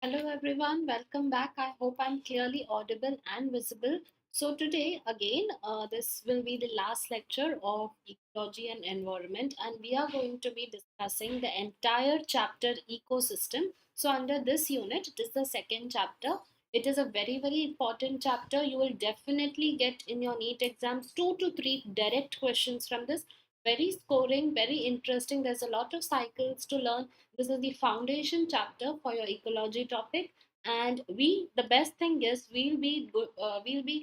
Hello everyone, welcome back. I hope I'm clearly audible and visible. So today again, this will be the last lecture of Ecology and Environment, and we are going to be discussing the entire chapter ecosystem. So under this unit, it is the second chapter. It is a very important chapter. You will definitely get in your NEET exams 2 to 3 direct questions from this. Very scoring, very interesting. There's a lot of cycles to learn. This is the foundation chapter for your ecology topic, and the best thing is we'll be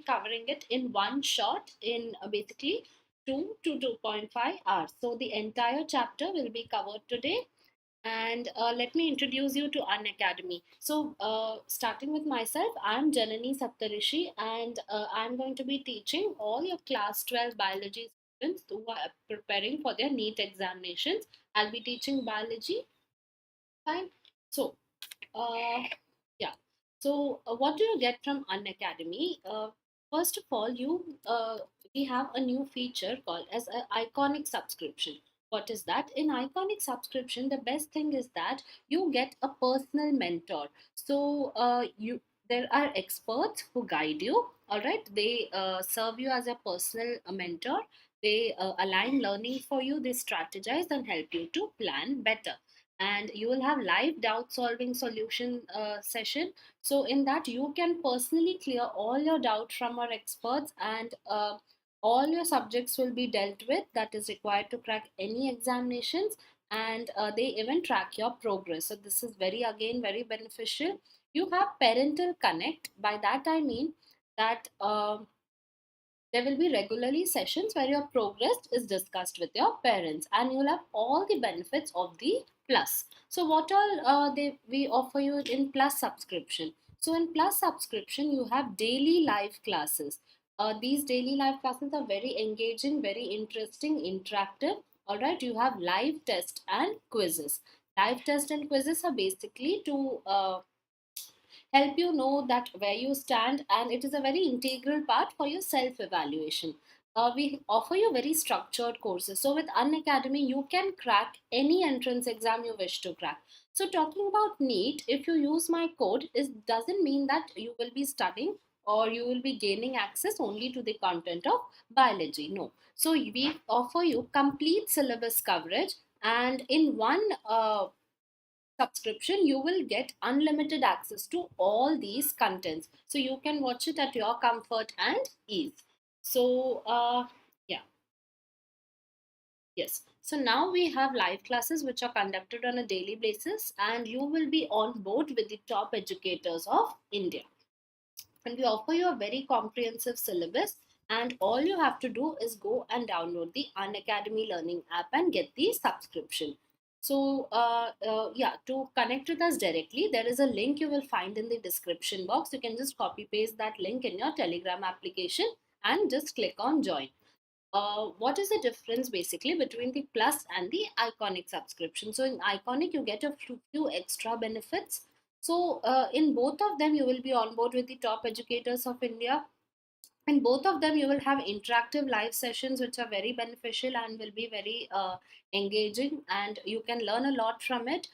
covering it in one shot in basically 2 to 2.5 hours. So the entire chapter will be covered today. And let me introduce you to Unacademy. So, starting with myself, I'm Janani Saptharishi, and I'm going to be teaching all your class 12 biology students who are preparing for their NEET examinations. I'll be teaching biology. Fine. So, uh, yeah. So, what do you get from Unacademy? First of all, we have a new feature called as an iconic subscription. What is that? In iconic subscription, the best thing is that you get a personal mentor. So, you there are experts who guide you. All right, they serve you as a personal mentor. They align learning for you. They strategize and help you to plan better, and you will have live doubt solving solution session. So in that you can personally clear all your doubt from our experts, and all your subjects will be dealt with that is required to crack any examinations, and they even track your progress. So this is very, again, very beneficial. You have parental connect. By that I mean that there will be regularly sessions where your progress is discussed with your parents, and you'll have all the benefits of the plus. So what all we offer you in plus subscription? So in plus subscription you have daily live classes. These daily live classes are very engaging, very interesting, interactive. All right, you have live test and quizzes. Live test and quizzes are basically to help you know that where you stand, and it is a very integral part for your self evaluation. We offer you very structured courses. So with Unacademy you can crack any entrance exam you wish to crack. So talking about NEET, if you use my code, it doesn't mean that you will be studying or you will be gaining access only to the content of biology. No, so we offer you complete syllabus coverage, and in one subscription you will get unlimited access to all these contents, so you can watch it at your comfort and ease. So yeah, yes, so now we have live classes which are conducted on a daily basis, and you will be on board with the top educators of India, and we offer you a very comprehensive syllabus, and all you have to do is go and download the Unacademy learning app and get the subscription. So yeah, to connect with us directly, there is a link you will find in the description box. You can just copy paste that link in your Telegram application and just click on join. What is the difference basically between the plus and the iconic subscription? So in iconic you get a few extra benefits. So in both of them you will be on board with the top educators of India. In both of them you will have interactive live sessions which are very beneficial and will be very engaging, and you can learn a lot from it.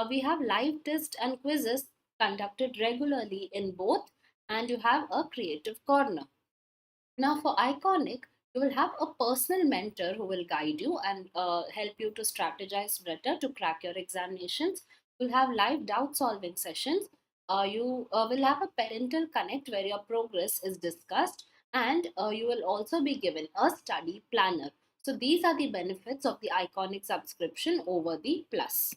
We have live tests and quizzes conducted regularly in both, and you have a creative corner. Now, for Iconic, you will have a personal mentor who will guide you and help you to strategize better to crack your examinations. You'll have live doubt solving sessions. You will have a parental connect where your progress is discussed, and you will also be given a study planner. So, these are the benefits of the Iconic subscription over the Plus.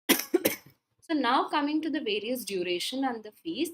So, now coming to the various duration and the fees.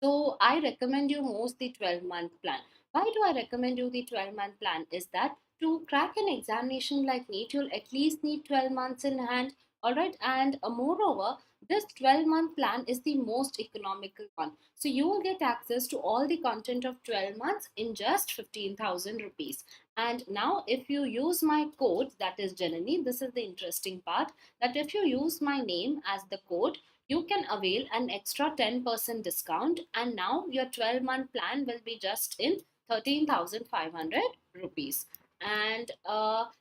So I recommend you most the 12-month plan. Why do I recommend you the 12-month plan? Is that to crack an examination like NEET, you'll at least need 12 months in hand. All right, and moreover, this 12-month plan is the most economical one. So you will get access to all the content of 12 months in just 15,000 rupees. And now, if you use my code, that is Janani, this is the interesting part, that if you use my name as the code, you can avail an extra 10% discount, and now your 12-month plan will be just in 13,500 rupees. And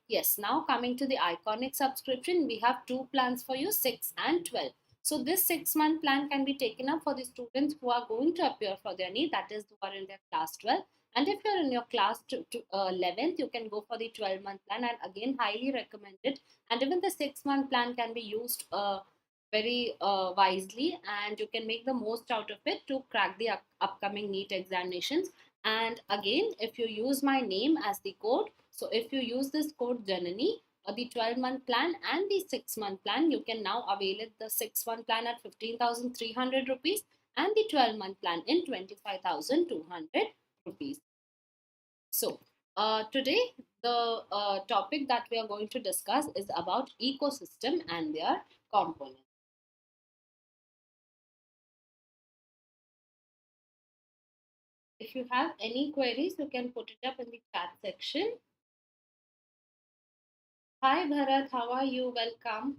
yes, now coming to the iconic subscription, we have two plans for you, 6 and 12. So this 6-month plan can be taken up for the students who are going to appear for their need, that is, who are in their class 12. And if you're in your class 11th, you can go for the 12-month plan, and again, highly recommend it. And even the 6-month plan can be used very wisely, and you can make the most out of it to crack the upcoming NEET examinations. And again, if you use my name as the code, so if you use this code Janani, the 12-month plan and the 6-month plan, you can now avail it, the 6-month plan at 15,300 rupees and the 12-month plan in 25,200 rupees. So today the topic that we are going to discuss is about ecosystem and their components. If you have any queries, you can put it up in the chat section. Hi Bharat, how are you? Welcome.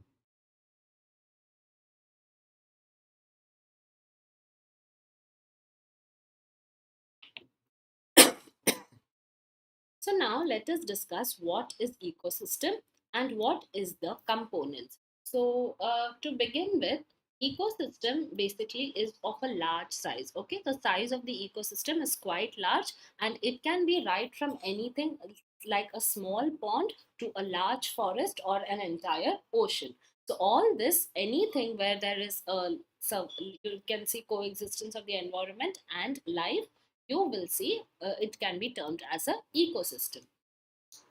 So now let us discuss what is ecosystem and what is the components. So to begin with, ecosystem basically is of a large size. Okay, the size of the ecosystem is quite large, and it can be right from anything like a small pond to a large forest or an entire ocean. So all this, anything where there is a, so you can see coexistence of the environment and life, you will see it can be termed as a ecosystem.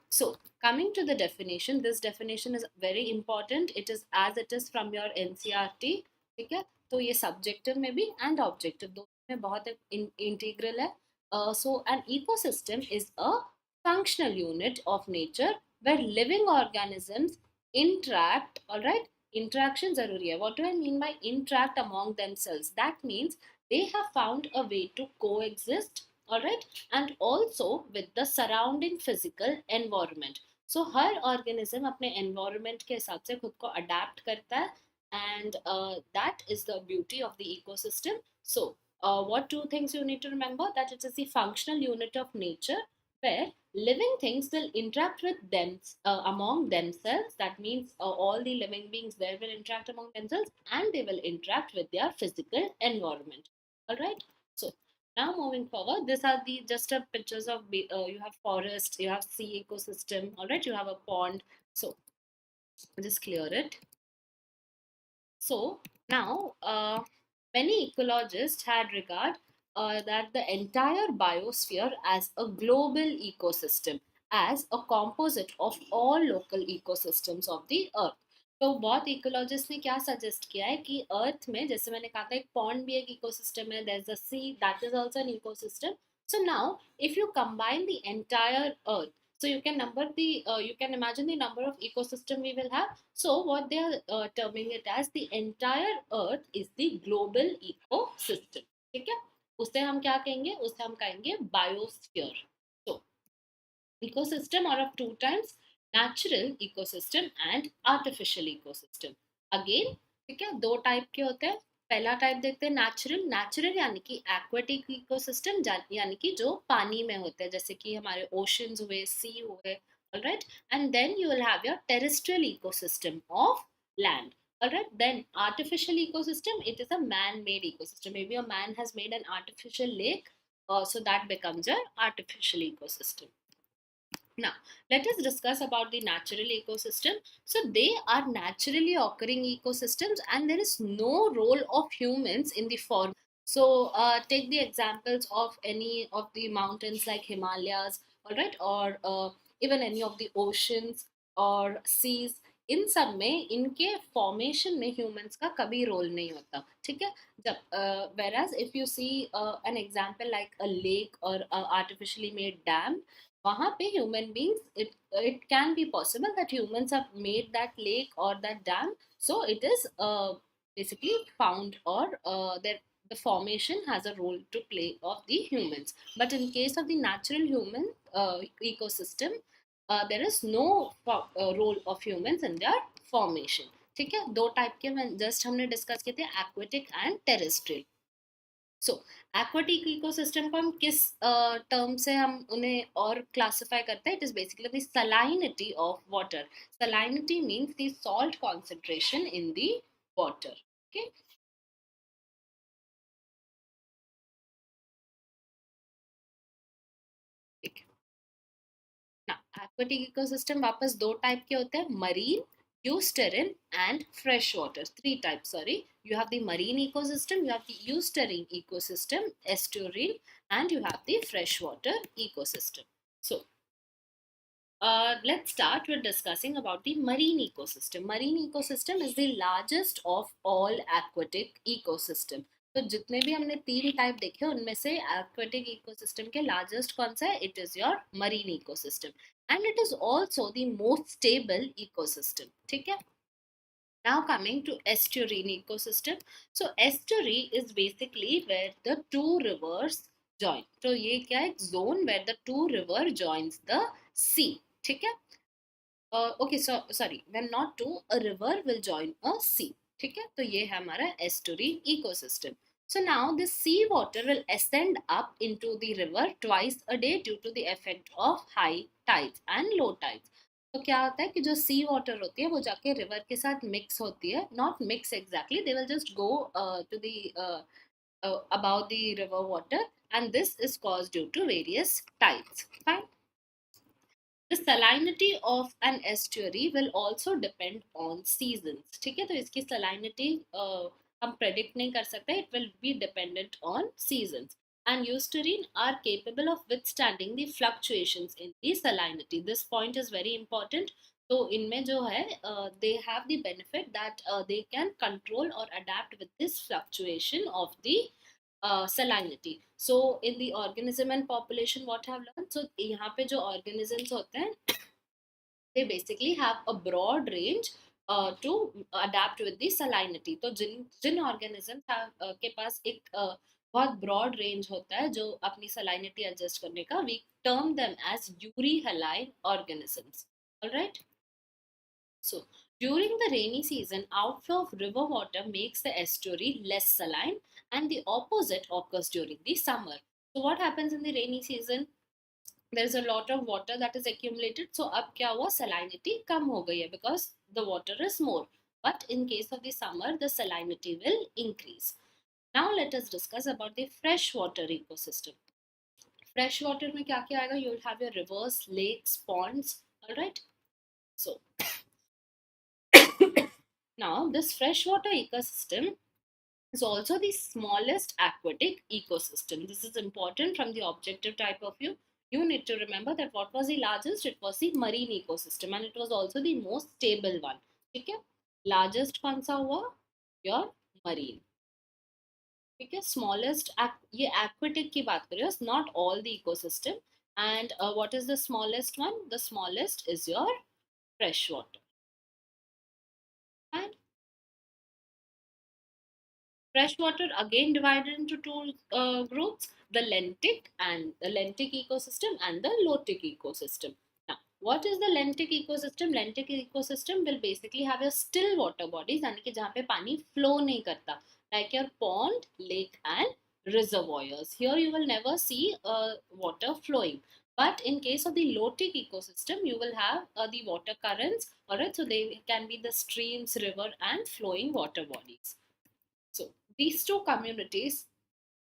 So coming to the definition, this definition is very important. It is as it is from your NCRT. ठीक है, तो ये subjective में भी and objective दोनों में बहुत integral है. So an ecosystem is a functional unit of nature where living organisms interact. All right, interaction जरूरी है. What do I mean by interact among themselves? That means they have found a way to coexist. All right, and also with the surrounding physical environment. So her organism अपने environment के हिसाब से खुद को adapt करता है, and that is the beauty of the ecosystem. So what two things you need to remember, that it is the functional unit of nature where living things will interact with them among themselves. That means all the living beings there will interact among themselves, and they will interact with their physical environment. All right, so now moving forward, these are the just a pictures of you have forest, you have sea ecosystem, all right, you have a pond. So just clear it. So now, many ecologists had regard that the entire biosphere as a global ecosystem, as a composite of all local ecosystems of the earth. तो बहुत ecologist ने क्या suggest किया है कि अर्थ में, जैसे मैंने कहा था, एक पॉन्ड भी एक इकोसिस्टम है, there is a sea, that is also an ecosystem. So now if you combine the entire earth, so you can number the you can imagine the number of ecosystem we will have. So what they are terming it as, the entire earth is the global ecosystem. ठीक है, उसे हम क्या कहेंगे, उसे हम कहेंगे biosphere. So ecosystem are of two types, natural ecosystem and artificial ecosystem. Again, ठीक है, दो टाइप के होते हैं. पहला टाइप देखते हैं नेचुरल. नेचुरल यानी कि एक्वेटिक इकोसिस्टम, यानी कि जो पानी में होते हैं, जैसे कि हमारे ओशंस हुए, सी हुए. All right, and then you will have your terrestrial ecosystem of land. All right, then artificial ecosystem, it is a man-made ecosystem. Maybe a man has made an artificial lake, so that becomes an artificial ecosystem. Now, let us discuss about the natural ecosystem. So, they are naturally occurring ecosystems, and there is no role of humans in the form. So, take the examples of any of the mountains like Himalayas, all right, or even any of the oceans or seas. इन सब में, इनके formation में humans का कभी role नहीं होता. ठीक है, जब whereas if you see an example like a lake or a artificially made dam, वहाँ पे human beings, it can be possible that humans have made that lake or that dam. So it is basically found, or the formation has a role to play of the humans. But in case of the natural human ecosystem, there is no role of humans in their formation. ठीक है, दो type के just हमने discuss किए थे, aquatic and terrestrial. So aquatic ecosystem को हम किस टर्म से हम उन्हें और क्लासिफाई करते हैं? It is basically the salinity of water. Salinity means the salt concentration in the water. Okay. ना एक्वाटिक इकोसिस्टम वापस दो टाइप के होते हैं, marine, estuarine and fresh water. Three type, sorry. You have the marine ecosystem, you have the eusterine ecosystem, estuarine, and you have the freshwater ecosystem. So let's start with discussing about the marine ecosystem. Marine ecosystem is the largest of all aquatic ecosystem. तो जितने भी हमने तीन type देखे उनमें से aquatic ecosystem के largest कौन सा है? It is your marine ecosystem and it is also the most stable ecosystem. ठीक है. Now coming to estuarine ecosystem. So estuary is basically where the two rivers join. तो ये क्या है? Zone where the two river joins the sea. ठीक है. Okay, so sorry, when not two, a river will join a sea. ठीक है. तो ये है हमारा estuary ecosystem. So now the sea water will ascend up into the river twice a day due to the effect of high tides and low tides. तो क्या होता है कि जो सी वाटर होती है वो जाके रिवर के साथ मिक्स होती है. Not mix exactly, they will just go to the about the river water, and this is caused due to various tides. Fine. The salinity of an estuary will also depend on seasons. ठीक है. तो इसकी salinity हम predict नहीं कर सकते. It will be dependent on seasons. And eusterine are capable of withstanding the fluctuations in the salinity. This point is very important. तो इनमें जो है they have the benefit that they can control or adapt with this fluctuation of the salinity. So in the organism and population, what have learned? So यहाँ पे जो organisms होते हैं, they basically have a broad range to adapt with the salinity. तो जिन जिन organisms के पास एक बहुत broad range होता है जो अपनी salinity adjust करने का, we term them as euryhaline organisms. All right. So, during the rainy season, outflow of river water makes the estuary less saline, and the opposite occurs during the summer. So, what happens in the rainy season? There's a lot of water that is accumulated. So, अब क्या हुआ? Salinity कम हो गई है because the water is more. But in case of the summer, the salinity will increase. Now, let us discuss about the freshwater ecosystem. Freshwater में क्या क्या आएगा? You will have your rivers, lakes, ponds. All right. So, now, this freshwater ecosystem is also the smallest aquatic ecosystem. This is important from the objective type of view. You need to remember that what was the largest? It was the marine ecosystem and it was also the most stable one. Okay? Largest कौन सा हुआ? Your marine. ठीक है. Smallest, ये aquatic की बात कर रहे हो, not all the ecosystem. And what is the smallest one? The smallest is your freshwater. And freshwater again divided into two groups, the lentic ecosystem and the lotic ecosystem. Now, what is the lentic ecosystem? Lentic ecosystem will basically have your still water bodies यानी कि जहाँ पे पानी flow नहीं करता, like your pond, lake and reservoirs. Here you will never see water flowing. But in case of the lotic ecosystem, you will have the water currents, alright, so they can be the streams, river and flowing water bodies. So these two communities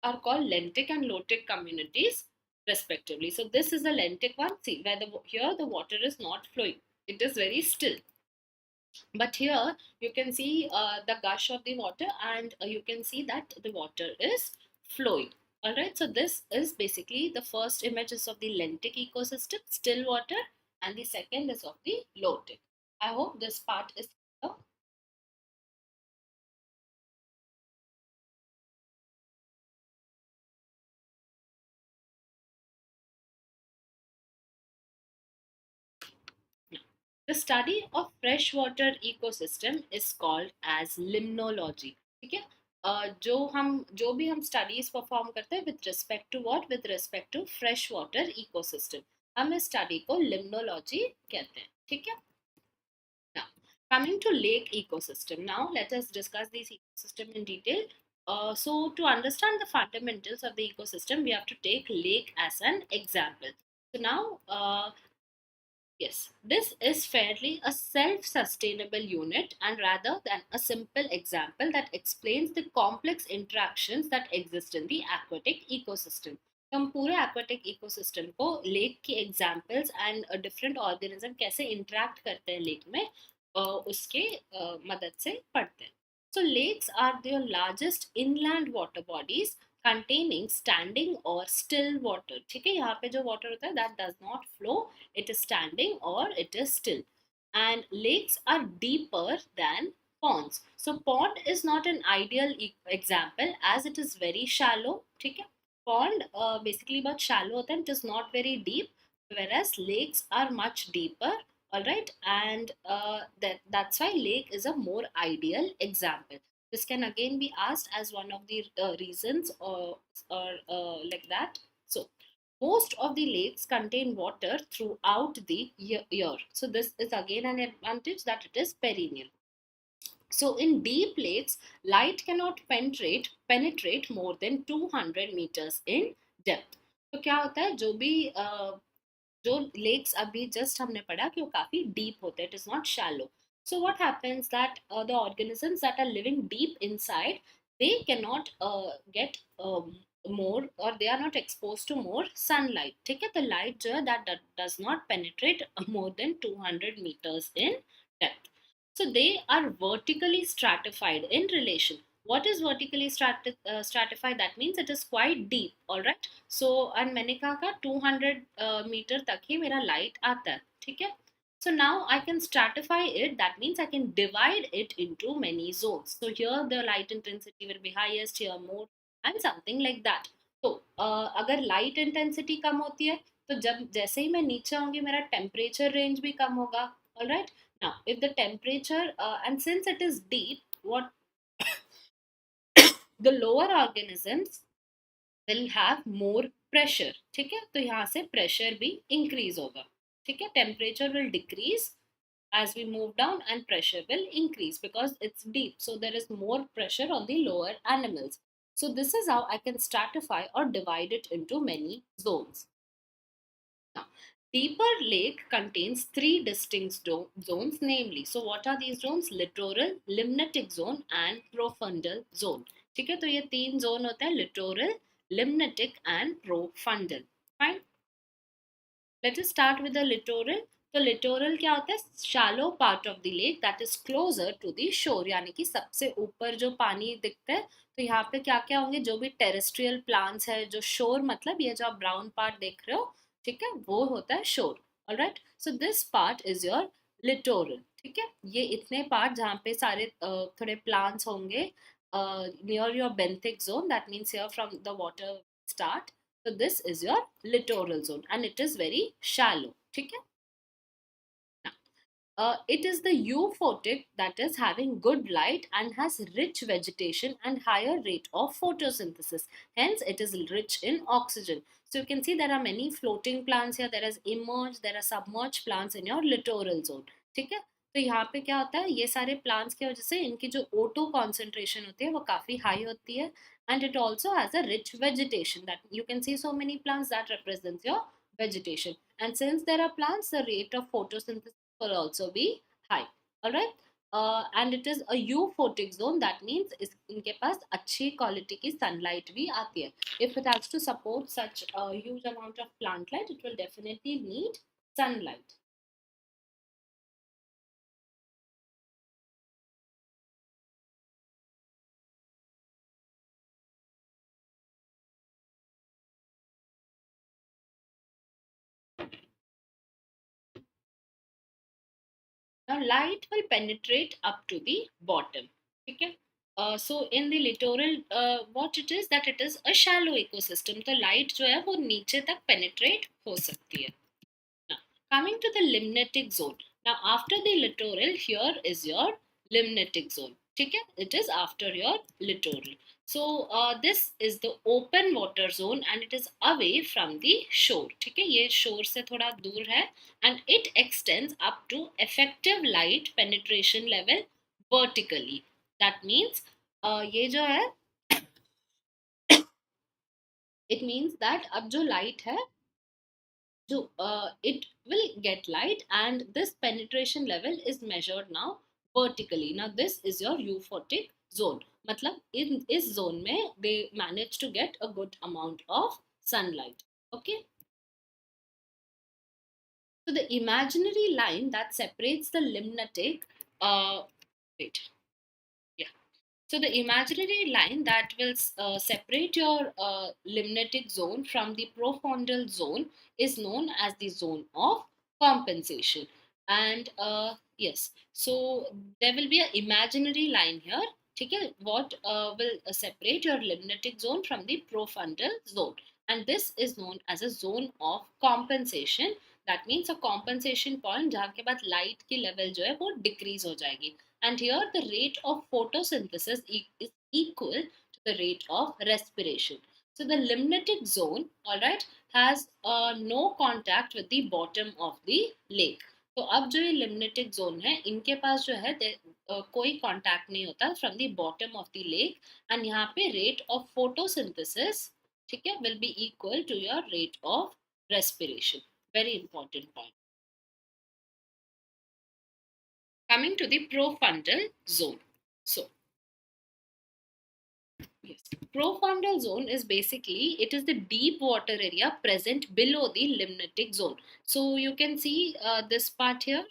are called lentic and lotic communities respectively. So this is the lentic one. See where here the water is not flowing. It is very still. But here you can see the gush of the water and you can see that the water is flowing. Alright, so this is basically the first images of the lentic ecosystem, still water, and the second is of the lotic. I hope this part is clear. The study of freshwater ecosystem is called as limnology. ठीक है. जो भी हम studies perform करते हैं with respect to what? With respect to fresh water ecosystem, हम इस study को लिम्नोलॉजी कहते हैं. ठीक है. Now, coming to lake ecosystem. Now, let us discuss this ecosystem in detail. So to understand the fundamentals of the ecosystem, we have to take lake as an example. So now, yes, this is fairly a self-sustainable unit and rather than a simple example that explains the complex interactions that exist in the aquatic ecosystem. तो हम पूरे aquatic ecosystem को lake के examples and different organism कैसे interact करते हैं lake में उसके मदद से पढ़ते हैं. So lakes are the largest inland water bodies containing standing or still water. ठीक है, यहाँ पे जो water होता है that does not flow, it is standing or it is still. And lakes are deeper than ponds. So pond is not an ideal example as it is very shallow. ठीक है, pond basically बहुत shallow होता है, it is not very deep, whereas lakes are much deeper. All right, and that's why lake is a more ideal example. This can again be asked as one of the reasons or like that. So most of the lakes contain water throughout the year. So this is again an advantage that it is perennial. So in deep lakes, light cannot penetrate more than 200 meters in depth. तो क्या होता है, जो lakes अभी just हमने पढ़ा कि वो काफी डीप होते हैं, it is not shallow. So what happens that the organisms that are living deep inside, they cannot get more or they are not exposed to more sunlight. ठीक है, the light जो है that does not penetrate more than 200 meters in depth. So they are vertically stratified in relation. What is vertically stratified? That means it is quite deep. All right. So and मैंने कहा था 200 metre तक ही मेरा light आता है. ठीक है. So now I can stratify it. That means I can divide it into many zones. So here the light intensity will be highest, here more, and something like that. तो अगर light intensity कम होती है तो जब जैसे ही मैं नीचे आऊंगी मेरा टेम्परेचर रेंज भी कम होगा. All right. Now if the temperature and since it is deep, what the lower organisms will have more pressure. ठीक है, तो यहाँ से pressure भी increase होगा. ठीक है, temperature will decrease as we move down and pressure will increase because it's deep, so there is more pressure on the lower animals. So this is how I can stratify or divide it into many zones. Now, deeper lake contains three distinct zones, namely, so what are these zones? Littoral, limnatic zone and profundal zone. ठीक है, तो ये तीन zone होते हैं, littoral, limnatic and profundal. Fine. Let us start with the littoral. तो littoral क्या होता है? Shallow part of the lake that is closer to the shore, यानी कि सबसे ऊपर जो पानी दिखता है. तो यहाँ पे क्या क्या होंगे? जो भी terrestrial plants है, जो shore मतलब ये जो आप brown part देख रहे हो, ठीक है, वो होता है shore. Alright, so this part is your littoral. ठीक है, ये इतने part जहाँ पे सारे थोड़े plants होंगे near your benthic zone. That means here from the water start. So this is your littoral zone and it is very shallow. ठीक है? Now, it is the euphotic that is having good light and has rich vegetation and higher rate of photosynthesis. Hence, it is rich in oxygen. So you can see there are many floating plants here. There is emerged, there are submerged plants in your littoral zone. ठीक है? तो यहाँ पे क्या होता है, ये सारे प्लांट्स की वजह से इनकी जो O2 कॉन्सेंट्रेशन होती है वो काफी हाई होती है. And it also has a rich vegetation that you can see so many plants that represents your vegetation. And since there are plants, the rate of photosynthesis will also be high. All right. And it is a euphotic zone. That means इनके पास अच्छी quality की sunlight भी आती है. If it has to support such a huge amount of plant light, it will definitely need sunlight. Now light will penetrate up to the bottom. Okay. So in the littoral, what it is that it is a shallow ecosystem. तो light जो है वो नीचे तक penetrate हो सकती है. Now, coming to the limnatic zone. Now, after the littoral, here is your limnatic zone. ठीक है? It is after your littoral. So, this is the open water zone and it is away from the shore. ठीक है? ये shore से थोड़ा दूर है and it extends up to effective light penetration level vertically. That means ये जो है It means that अब जो light है, जो it will get light, and this penetration level is measured now vertically. Now this is your euphotic zone. मतलब in इस zone में they manage to get a good amount of sunlight. Okay. So the imaginary line that separates the limnatic, wait, yeah. So the imaginary line that will separate your limnatic zone from the profundal zone is known as the zone of compensation. And yes, so there will be an imaginary line here. Okay, what will separate your limnatic zone from the profundal zone, and this is known as a zone of compensation. That means a compensation point जहाँ के बाद light की level जो है वो decrease हो जाएगी. And here the rate of photosynthesis is equal to the rate of respiration. So the limnatic zone, all right, has no contact with the bottom of the lake. तो अब जो ये लिम्नेटिक जोन है इनके पास जो है कोई कांटेक्ट नहीं होता from the bottom of the lake, and यहाँ पे रेट ऑफ फोटोसिंथेसिस, ठीक है, will be equal to your rate of respiration. Very important point. Coming to the profundal zone. So, yes, profundal zone is basically it is the deep water area present below the limnatic zone. So you can see this part here.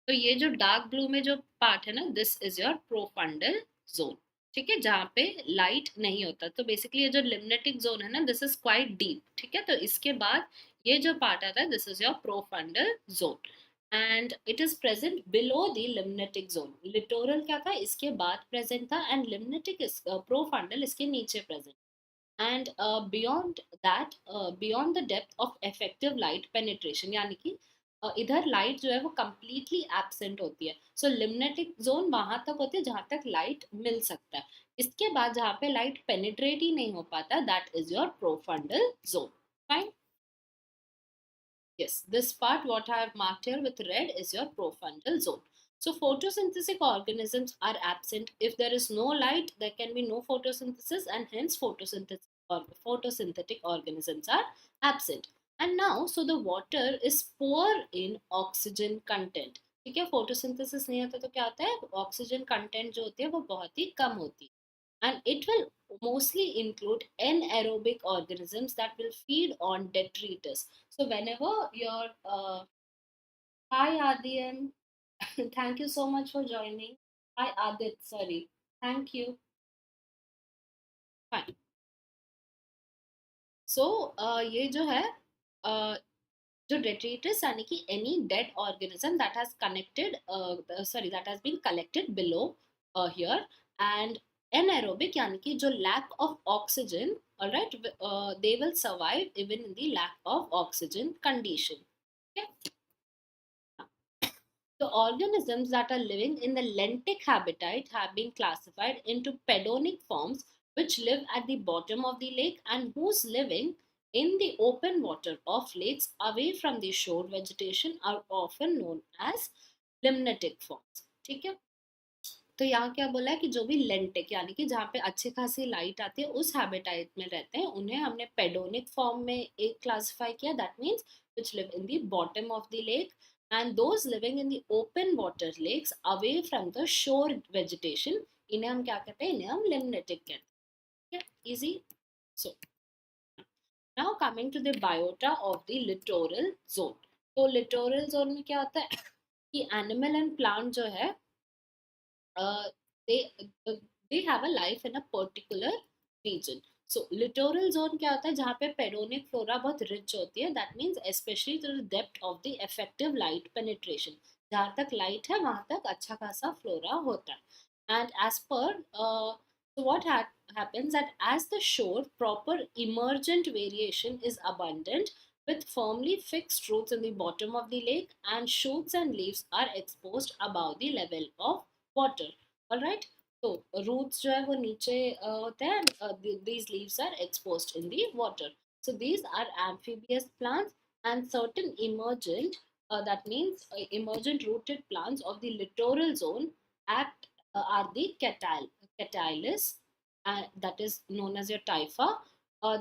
तो ये जो dark blue में जो part है ना, this is your profundal zone. ठीक है, जहाँ पे लाइट नहीं होता. तो बेसिकली ये जो लिम्नेटिक जोन है ना, दिस इज क्वाइट डीप. ठीक है, तो इसके बाद ये जो पार्ट आता है, this is your profundal zone, and it is present below the limnetic zone. Littoral क्या था, इसके बाद प्रेजेंट था, एंड लिम्नेटिक प्रोफंडल इसके नीचे present. And beyond that, beyond the depth of effective light penetration, यानी कि इधर लाइट जो है वो कंप्लीटली एब्सेंट होती है. सो लिम्नेटिक जोन वहां तक होती है जहां तक लाइट मिल सकता है. इसके बाद जहाँ पे लाइट पेनिट्रेट ही नहीं हो पाता, that is your profundal zone. Fine. Yes, this part what I have marked here with red is your profundal zone. So photosynthetic organisms are absent. If there is no light, there can be no photosynthesis, and hence photosynthetic organisms are absent. And now, so the water is poor in oxygen content. ठीक है, photosynthesis नहीं होता तो क्या होता है, oxygen content जो होती है वो बहुत ही कम होती है. And it will mostly include anaerobic organisms that will feed on detritus. So whenever your hi Adyan, thank you so much for joining. Hi Adit, sorry, thank you. Fine. So ये जो है जो detritus यानी कि any dead organism that has connected that has been collected below here, and anaerobic यानी कि जो lack of oxygen, all right, they will survive even in the lack of oxygen condition. Okay. The organisms that are living in the lentic habitat have been classified into pedonic forms, which live at the bottom of the lake and whose living in the open water of lakes away from the shore vegetation are often known as limnetic forms. ठीक है, तो यहाँ क्या बोला है कि जो भी लेंटिक यानी कि जहाँ पे अच्छी खासी लाइट आती है उस हैबिटाइट में रहते हैं, उन्हें हमने पेडोनिक फॉर्म में एक क्लासिफाई किया. That means which live in the bottom of the lake, and those living in the open water lakes away from the shore vegetation, इन्हें हम क्या कहते हैं, इन्हें हम लिम्नेटिक कहते हैं. Easy. So now coming to the biota of the littoral zone. तो लिटोरल जोन में क्या होता है कि एनिमल एंड प्लांट जो है uh, they uh, they have a life in a particular region. So littoral zone क्या होता है, जहाँ पे पेडोनिक फ्लोरा बहुत रिच होती है. That means specially to the depth of the effective light penetration, जहाँ तक लाइट है वहाँ तक अच्छा खासा फ्लोरा होता है. And as per so what happens that as the shore, proper emergent variation is abundant with firmly fixed roots in the bottom of the lake, and shoots and leaves are exposed above the level of water. All right. So roots जो है वो नीचे होते हैं, these leaves are exposed in the water. So these are amphibious plants, and certain emergent, that means emergent rooted plants of the littoral zone act are the catylus, that is known as your typha,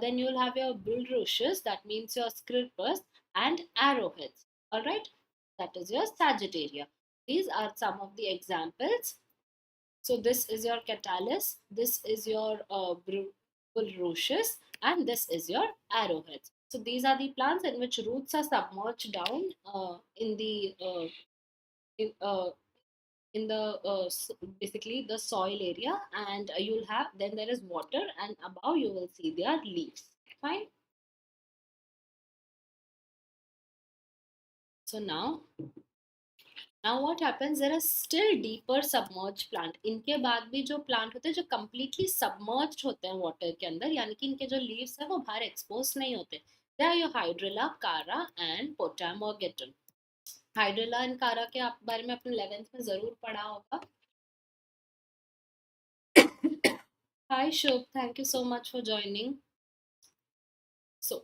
Then you'll have your bulrushes, that means your scalpers, and arrowheads. All right, that is your Sagittaria. These are some of the examples. So this is your catalyst, this is your bulrushes, and this is your arrowheads. So these are the plants in which roots are submerged down in, uh, in the basically the soil area, and you'll have, then there is water, and above you will see their leaves. Fine. So now what happens, there are still deeper submerged plant. इनके बाद भी जो plant होते हैं जो completely submerged होते हैं water के अंदर, यानी कि इनके जो leaves है वो बाहर expose नहीं होते. They are your hydrilla, cara and potamogeton. Hydrilla and cara के आप बारे में अपने 11th में जरूर पढ़ा होगा. Hi Shubh, thank you so much for joining. So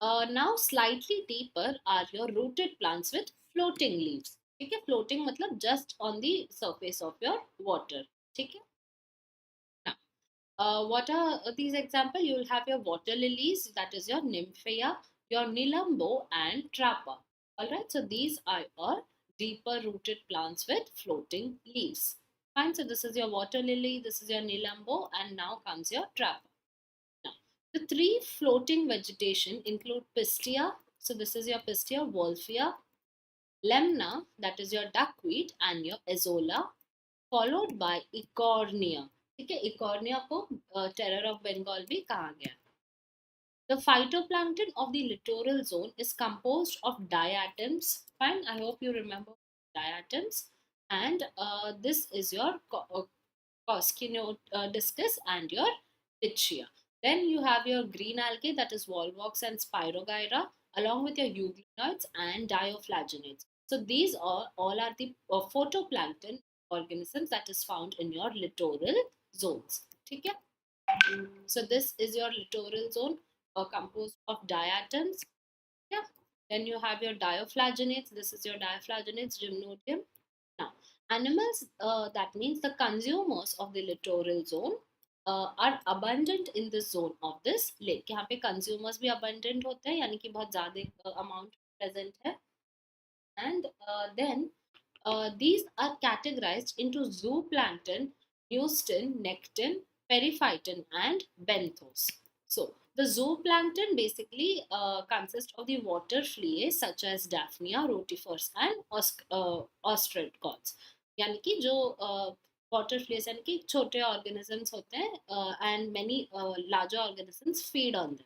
now slightly deeper are your rooted plants with floating leaves. ठीक है, floating मतलब just on the surface of your water. ठीक है. Now what are these examples? You will have your water lilies, that is your nymphea, your nilambo and trapa. All right, so these are your deeper rooted plants with floating leaves. Fine, so this is your water lily, this is your nilambo, and now comes your trapa. Now, the three floating vegetation include pistia. So this is your pistia, wolfia, lemna, that is your duckweed, and your azolla, followed by ecornia. ठीक है, Eichhornia को terror of Bengal भी कहा गया. The phytoplankton of the littoral zone is composed of diatoms. Fine, I hope you remember diatoms. And this is your Coscinodiscus and your Lichia. Then you have your green algae, that is Volvox and Spirogyra, along with your euglenoids and dioflagenates. So these are all are the photoplankton organisms that is found in your littoral zones. Okay? So this is your littoral zone composed of diatoms. Yeah. Then you have your dioflagenates. This is your dioflagenates, gymnodium. Now, animals, that means the consumers of the littoral zone, are abundant in the zone of this lake. यहाँ पे consumers भी abundant होते हैं, यानी कि बहुत ज़्यादा amount present है. And then these are categorized into zooplankton, neustin, nectin, periphyton, and benthos. So, the zooplankton basically consists of the water fleas such as Daphnia, rotifers, and ostracods. यानी कि जो water fleas यानी कि छोटे organisms होते हैं and many larger organisms feed on them.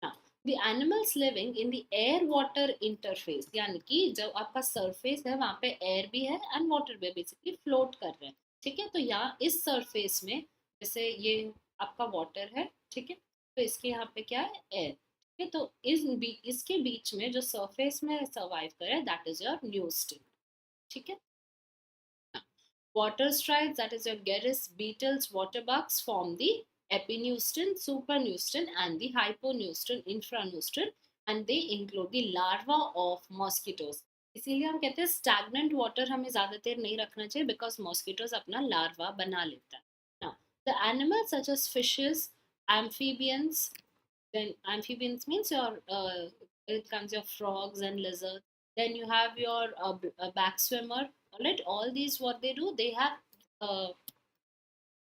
Now, the animals living in the air water interface, यानी कि जब आपका सरफेस है वहां पे एयर भी है एंड वाटर भी बेसिकली फ्लोट कर रहे हैं. ठीक है, तो यहाँ इस सरफेस में जैसे ये आपका वाटर है, ठीक है, तो इसके यहाँ पे क्या है, एयर. ठीक है, तो इसके बीच में जो सरफेस में सर्वाइव करे दैट इज योर न्यूस्टिन. ठीक है. Water strides, that is your Geras beetles, water bugs, form the epineustin, superneustin, and the hyponeustin, infraneustin, and they include the larva of mosquitoes. इसीलिए हम कहते हैं स्टैग्नेंट वाटर हमें ज़्यादा देर नहीं रखना चाहिए बिकॉज मॉस्किटोज अपना लार्वा बना लेता है. Now, the animals such as fishes, amphibians, then amphibians means your it comes your frogs and lizards. Then you have your back swimmer. All right, all these what they do, they have uh,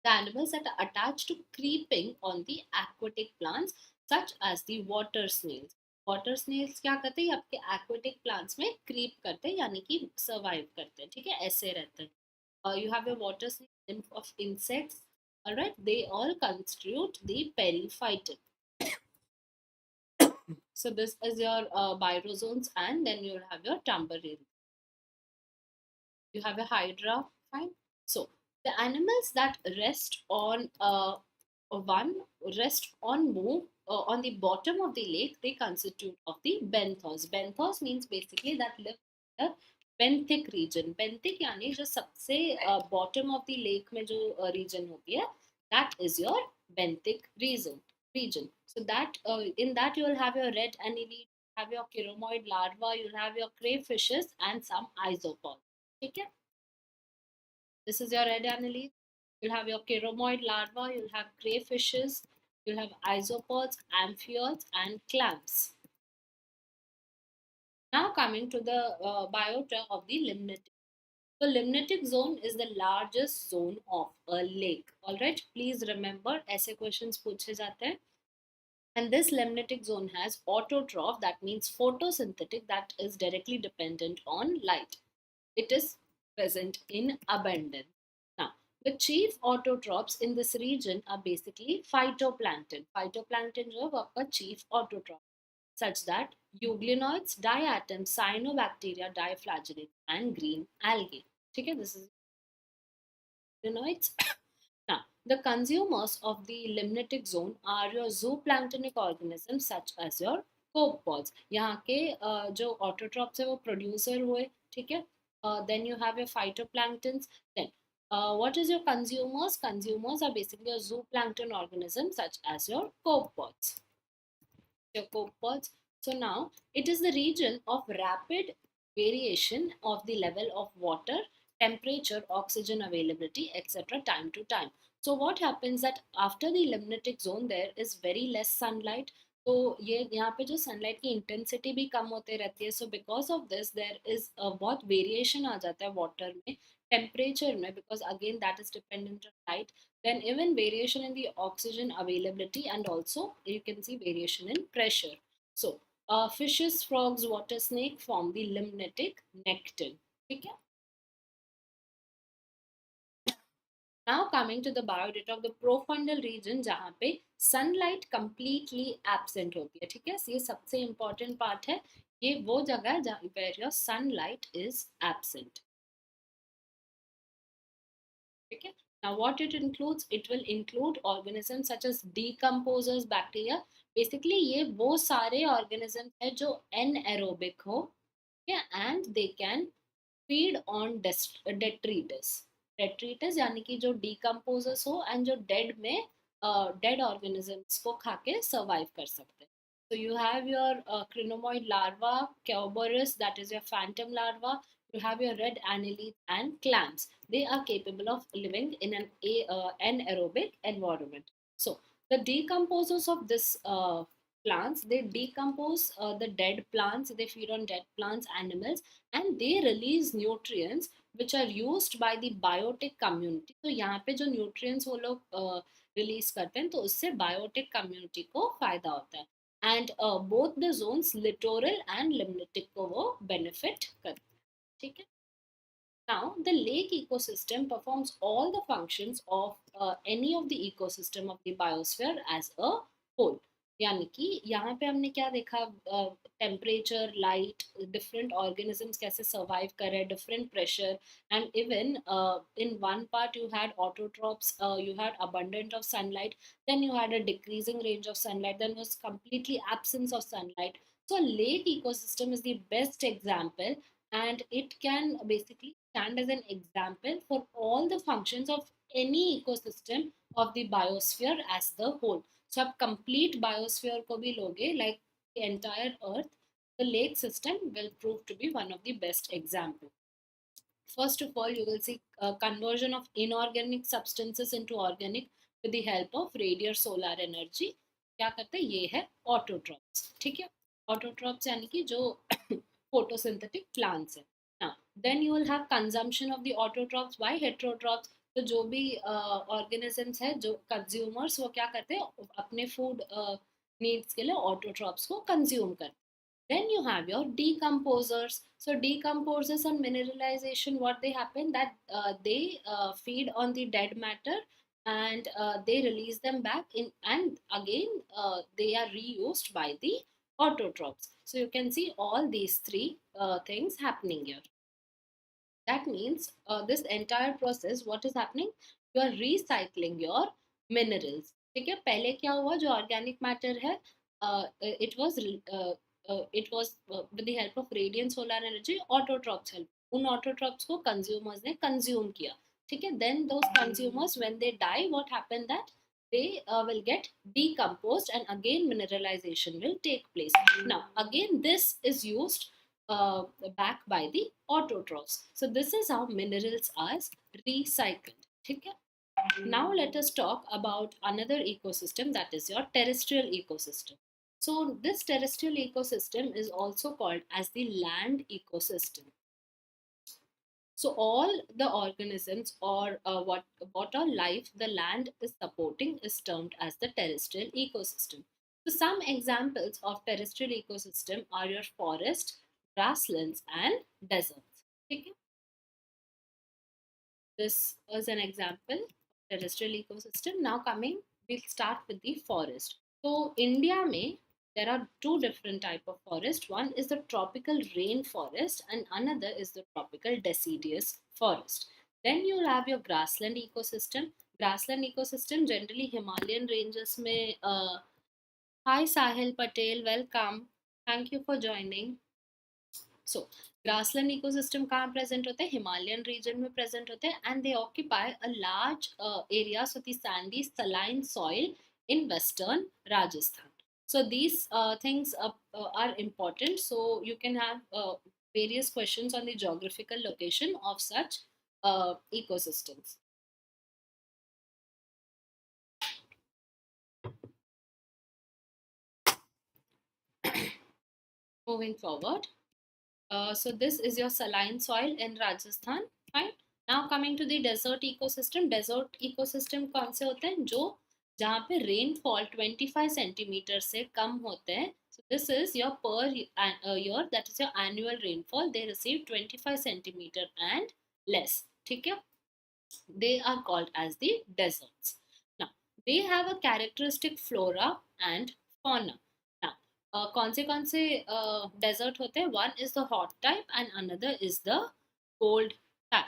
the animals that are attached to creeping on the aquatic plants such as the water snails. Water snails क्या करते हैं, आपके aquatic plants में creep करते हैं यानी कि survive करते हैं. ठीक है, ऐसे रहते हैं. You have your water snails of insects. All right, they all constitute the periphyton. So this is your birozoans, and then you'll have your tambourine. You have a hydra. Fine. So the animals that rest on one rest on move on the bottom of the lake, they constitute of the benthos. Benthos means basically that live in the benthic region. Benthic यानी जो सबसे bottom of the lake में जो region होती है, that is your benthic region. So that in that you will have your red annelid, have your chiromoid larva, you'll have your crayfishes and some isopods. ठीक है. This is your red annelid. You'll have your chiromoid larva, you'll have crayfishes, You'll have isopods, amphipods, and clams. Now coming to the biota of the limnatic. The limnatic zone is the largest zone of a lake. All right, please remember ऐसे questions पूछे जाते हैं. And this limnatic zone has autotroph, that means photosynthetic, that is directly dependent on light. It is present in abundance. Now, the chief autotrophs in this region are basically phytoplankton. Phytoplankton जो है वो आपका chief autotroph, such that euglenoids, diatoms, cyanobacteria, diflagellates, and green algae. ठीक है, this is euglenoids. Now, the consumers of the limnatic zone are your zooplanktonic organisms such as your copepods. यहाँ के जो autotrophs है वो producer हुए, ठीक है? Then you have your phytoplanktons. Then what is your consumers? Consumers are basically your zooplankton organisms such as your copepods. Your copepods. So now it is the region of rapid variation of the level of water, temperature, oxygen availability, etc. time to time. So what happens that after the limnatic zone there is very less sunlight. तो ये यहाँ पे जो sunlight की intensity भी कम होते रहती है. So because of this there is बहुत वेरिएशन आ जाता है वाटर में, टेम्परेचर में, because again that is dependent on light. Then even variation in the oxygen availability, and also you can see variation in pressure. So fishes, frogs, water snake form the limnatic nectar. ठीक है. Now coming to the biodata of the profundal region जहाँ पे sunlight completely absent होती है. ठीक है, ये सबसे important part है. ये वो जगह है जहाँ where your sunlight is absent. Okay. Now, what it includes? It will include organisms such as decomposers, bacteria. Basically, ये वो सारे organisms हैं जो anaerobic हो, yeah, and they can feed on detritus. Detritus यानी कि जो decomposers हो and जो dead में dead organisms को खा के survive कर सकते हैं. So you have your crinoid larva, Cowborus, that is your phantom larva. You have your red annelids and clams. They are capable of living in an anaerobic environment. So the decomposers of this plants, they decompose the dead plants. They feed on dead plants, animals, and they release nutrients which are used by the biotic community. तो यहाँ पे जो nutrients वो लोग release करते हैं तो उससे biotic community को फायदा होता है. And both the zones littoral and limnatic को वो benefit करते हैं. ठीक है. Now, the lake ecosystem performs all the functions of any of the ecosystem of the biosphere as a whole. यानी कि यहाँ पे हमने क्या देखा, टेम्परेचर, लाइट, डिफरेंट ऑर्गेनिजम्स कैसे सर्वाइव कर रहे हैं, different pressure, and even in one part you had autotrophs, you had abundant of sunlight, then you had a decreasing range of sunlight, then was completely absence of sunlight. So lake ecosystem is the best example, and it can basically stand as an example for all the functions of any ecosystem of the biosphere as the whole. So आप complete biosphere को भी लोगे, like the entire earth, the lake system will prove to be one of the best example. First of all, you will see conversion of inorganic substances into organic with the help of radial solar energy. क्या करते हैं, ये है autotrophs. ठीक है, autotrophs यानी कि जो photosynthetic plants है. Now, then you will have consumption of the autotrophs by heterotrophs. तो जो भी organisms है, जो consumers, वो क्या करते हैं, अपने food needs के लिए autotrophs को consume करते हैं. Then you have your decomposers. So decomposers and mineralization, what they happen that they feed on the dead matter, and they release them back in, and again they are reused by the autotrophs. So you can see all these three things happening here. That means this entire process, what is happening, you are recycling your minerals. ठीक है, पहले क्या हुआ, जो organic matter है, it was with the help of radiant solar energy, autotrophs help, उन autotrophs को consumers ने consume किया. ठीक है, then those consumers when they die, what happened that they will get decomposed, and again mineralization will take place. Now again this is used uh, back by the autotrophs. So this is how minerals are recycled. ठीक है. Now let us talk about another ecosystem, that is your terrestrial ecosystem. So this terrestrial ecosystem is also called as the land ecosystem. So all the organisms or what are life the land is supporting is termed as the terrestrial ecosystem. So some examples of terrestrial ecosystem are your forest, grasslands and deserts. Okay? This is an example of terrestrial ecosystem. Now coming, we'll start with the forest. So India may there are two different type of forest. One is the tropical rainforest and another is the tropical deciduous forest. Then you'll have your grassland ecosystem. Grassland ecosystem generally Himalayan ranges में hi Sahil Patel, welcome. Thank you for joining. So grassland ecosystem कहाँ present होते हैं? Himalayan region में present होते हैं and they occupy a large areas of the sandy saline soil in western Rajasthan. So these things are important. So you can have various questions on the geographical location of such ecosystems. Moving forward. So this is your saline soil in Rajasthan. Fine. Now coming to the desert ecosystem. Desert ecosystem कौन से होते हैं जो जहाँ पे rainfall 25 centimetre से कम होते हैं. So this is your per year, that is your annual rainfall. They receive 25 centimeter and less. ठीक है? They are called as the deserts. Now they have a characteristic flora and fauna. Now कौन से desert होते हैं? One is the hot type and another is the cold type.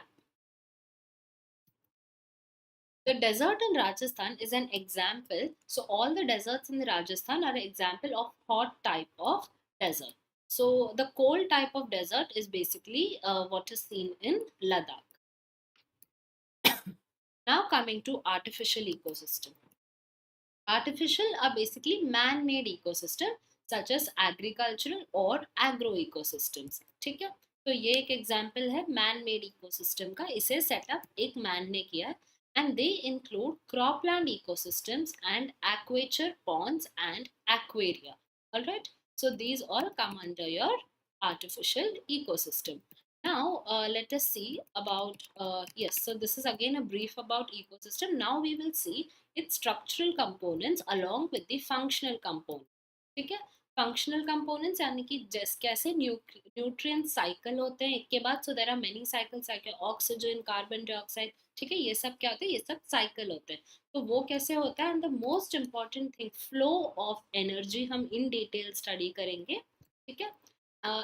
The desert in Rajasthan is an example. So all the deserts in Rajasthan are an example of hot type of desert. So the cold type of desert is basically what is seen in Ladakh. Now coming to artificial ecosystem. Artificial are basically man-made ecosystem such as agricultural or agro ecosystems. ठीक है? तो ये एक example है man made ecosystem का. इसे setup एक man ने किया and they include cropland ecosystems and aquature ponds and aquaria. All right. So these all come under your artificial ecosystem. Now let us see about yes. So this is again a brief about ecosystem. Now we will see its structural components along with the functional components. ठीक है? Functional components यानी कि जैसे कैसे nutrient cycle होते हैं एक के बाद. So there are many cycles like oxygen, carbon dioxide. ठीक है? ये सब क्या होते हैं? ये सब साइकिल होते हैं. तो वो कैसे होता है? And the most important thing, flow of energy हम इन डिटेल स्टडी करेंगे. ठीक है?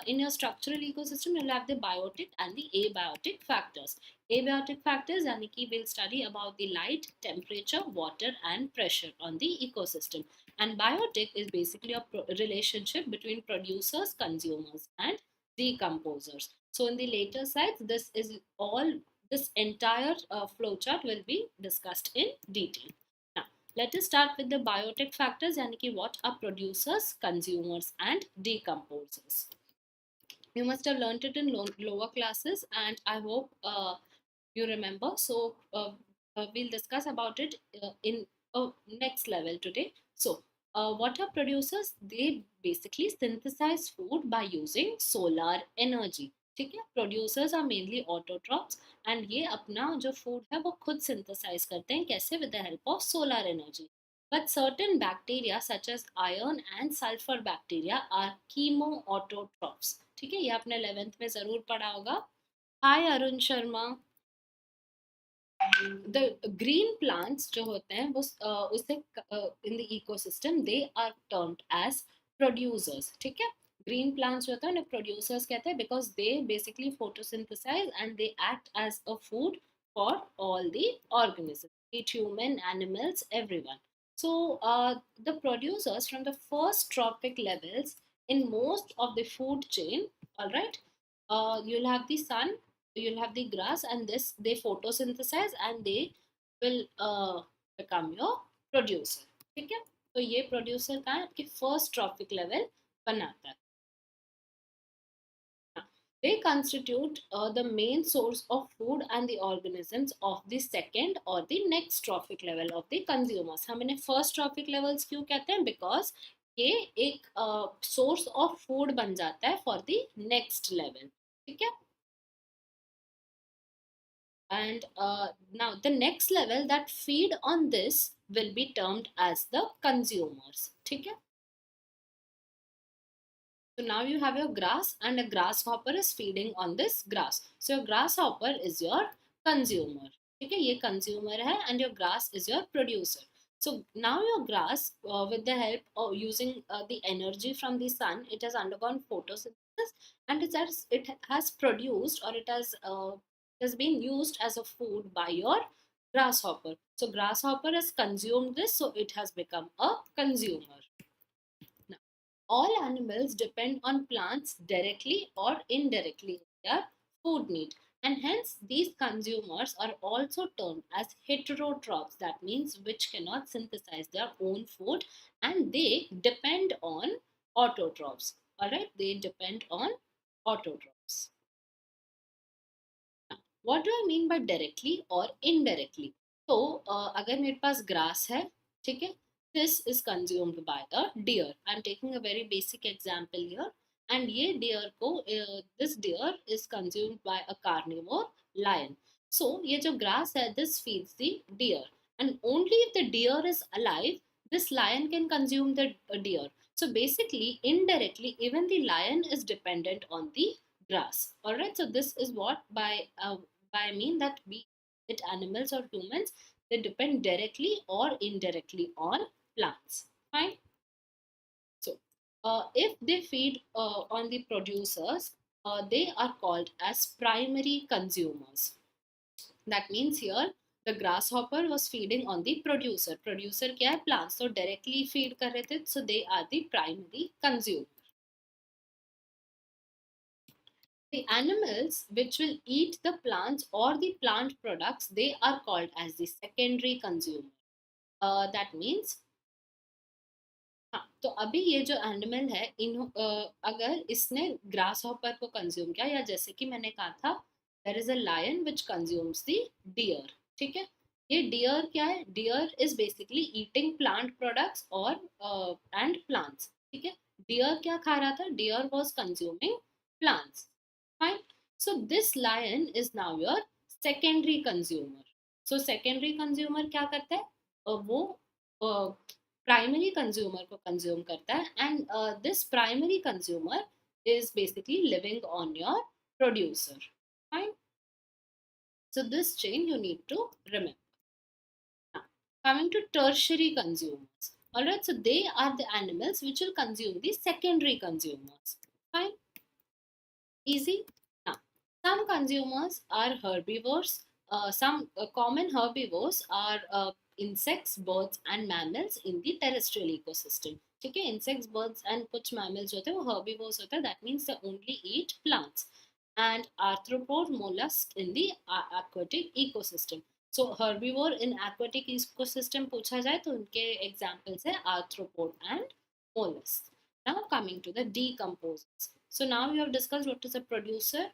In your structural ecosystem, you'll have the biotic and the abiotic factors. Abiotic factors, yani ki we'll study about the light, temperature, water, and pressure on the ecosystem. And biotic is basically a relationship between producers, consumers, and decomposers. So in the later slides, this entire flowchart will be discussed in detail. Now, let us start with the biotic factors, yani ki what are producers, consumers, and decomposers. You must have learned it in lower classes and I hope you remember. So we'll discuss about it in a next level today. So what are producers? They basically synthesize food by using solar energy. ठीक है? Producers are mainly autotrophs and ये अपना जो food है वो खुद synthesize करते हैं. कैसे? With the help of solar energy. But certain bacteria such as iron and sulfur bacteria are chemoautotrophs. ठीक है? ये आपने 11th में जरूर पढ़ा होगा. हाय Arun Sharma. The green plants जो होते हैं वो उसे in the ecosystem they are termed as producers. ठीक है? Green plants जो होते हैं उन्हें producers कहते हैं because they basically photosynthesize and they act as a food for all the organisms, be it human, animals, everyone. So the producers from the first trophic levels in most of the food chain, all right, you'll have the sun, you'll have the grass, and this they photosynthesize and they will become your producer. ठीक है? तो ये producer का है कि first trophic level बनाता है. They constitute the main source of food and the organisms of the second or the next trophic level of the consumers. हम इन्हें first trophic levels क्यों कहते हैं? Because ये एक source of food बन जाता है for the next level. ठीक है? And now the next level that feed on this will be termed as the consumers. ठीक है? So now you have your grass and a grasshopper is feeding on this grass. So your grasshopper is your consumer. Okay, ये consumer है and your grass is your producer. So now your grass, with the help of using the energy from the sun, it has undergone photosynthesis and it has produced, or it has been used as a food by your grasshopper. So grasshopper has consumed this, so it has become a consumer. Now, all animals depend on plants directly or indirectly in their food need, and hence these consumers are also termed as heterotrophs. That means which cannot synthesize their own food, and they depend on autotrophs. All right, they depend on autotrophs. What do I mean by directly or indirectly? तो अगर मेरे पास grass है, ठीक है, this is consumed by a deer. I'm taking a very basic example here. And ये deer को this deer is consumed by a carnivore lion. So ये जो grass है, this feeds the deer. And only if the deer is alive, this lion can consume the deer. So basically, indirectly, even the lion is dependent on the grass. All right. So this is what by I mean that be it animals or humans, they depend directly or indirectly on plants. Fine. So, if they feed on the producers, they are called as primary consumers. That means here the grasshopper was feeding on the producer. Producer क्या है? Plants. So directly feed कर रहे थे. So they are the primary consumer. The animals which will eat the plants or the plant products, they are called as the secondary consumer. That means हाँ, तो अभी ये जो एनिमल है अगर इसने ग्रास हॉपर को कंज्यूम किया, या जैसे कि मैंने कहा था, there is a lion which consumes the deer. ठीक है, ये डियर क्या है? Deer is basically eating plant products और एंड प्लांट्स. ठीक है, डियर क्या खा रहा था? Deer was consuming plants. Fine. So this lion is now your secondary consumer. So secondary consumer क्या करता है? वो प्राइमरी कंज्यूमर को कंज्यूम करता है, and this primary consumer is basically living on your producer. Fine. So this chain you need to remember. Now, coming to tertiary consumers. All right. So they are the animals which will consume the secondary consumers. Fine. Easy. Now, some consumers are herbivores. Some common herbivores are insects, birds, and mammals in the terrestrial ecosystem. ठीक है, insects, birds, and कुछ mammals जो होते हैं वो herbivores होते हैं. That means they only eat plants. And arthropod mollusk in the aquatic ecosystem. So herbivore in aquatic ecosystem पूछा जाए तो उनके examples है arthropod and mollusk. Now coming to the decomposers. So now we have discussed what is a producer,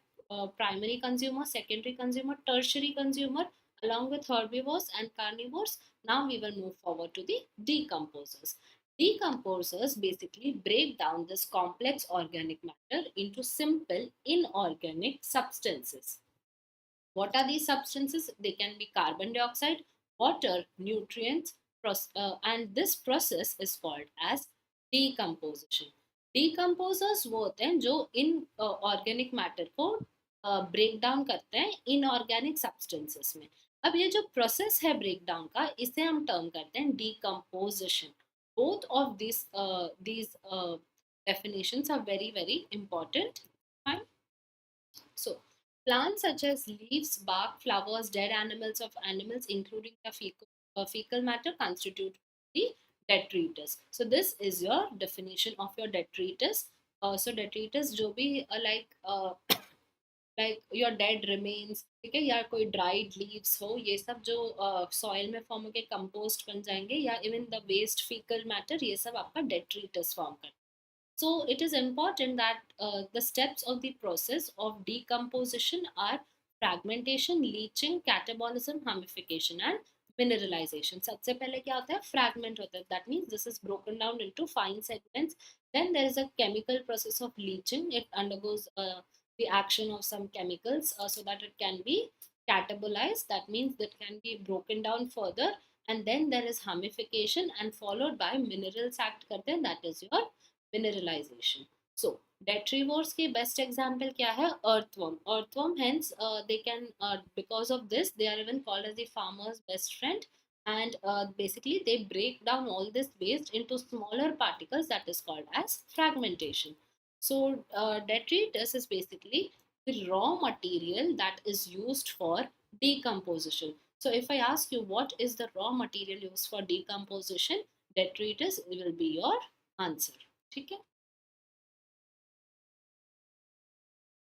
primary consumer, secondary consumer, tertiary consumer, along with herbivores and carnivores. Now we will move forward to the decomposers. Decomposers basically break down this complex organic matter into simple inorganic substances. What are these substances? They can be carbon dioxide, water, nutrients, and this process is called as decomposition. Decomposers वो होते हैं जो in organic matter को break down करते हैं inorganic substances में. अब ये जो प्रोसेस है ब्रेक डाउन का, इसे हम टर्म करते हैं decomposition. Both of these definitions are very very important. Fine. So, plants such as leaves, bark, flowers, dead animals of animals, including the fecal matter, constitute the detritus. So, this is your definition of your detritus. So, detritus जो भी like your dead remains, ठीक है, या कोई dried leaves हो, ये सब जो soil में form होके compost बन जाएंगे, या even the waste fecal matter, ये सब आपका detritus form करता है. So it is important that the steps of the process of decomposition are fragmentation, leaching, catabolism, humification and mineralization. सबसे पहले क्या होता है? Fragment होता है. That means this is broken down into fine segments. Then there is a chemical process of leaching. It undergoes the action of some chemicals so that it can be catabolized. That means that can be broken down further. And then there is humification and followed by minerals act करते हैं. That is your mineralization. So detrivores के best example क्या है? Earthworm. Earthworm, hence they can because of this they are even called as the farmer's best friend. And basically they break down all this waste into smaller particles, that is called as fragmentation. So detritus is basically the raw material that is used for decomposition. So if I ask you what is the raw material used for decomposition, detritus will be your answer. ठीक है?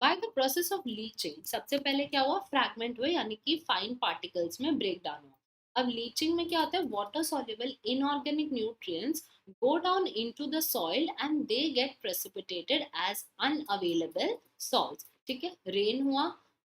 By the process of leaching सबसे पहले क्या हुआ? Fragment हुए, यानी कि fine particles में ब्रेक डाउन हुआ. अब लीचिंग में क्या होता है? Water soluble inorganic nutrients go down into the soil and they get precipitated as unavailable salts. ठीक है? रेन हुआ,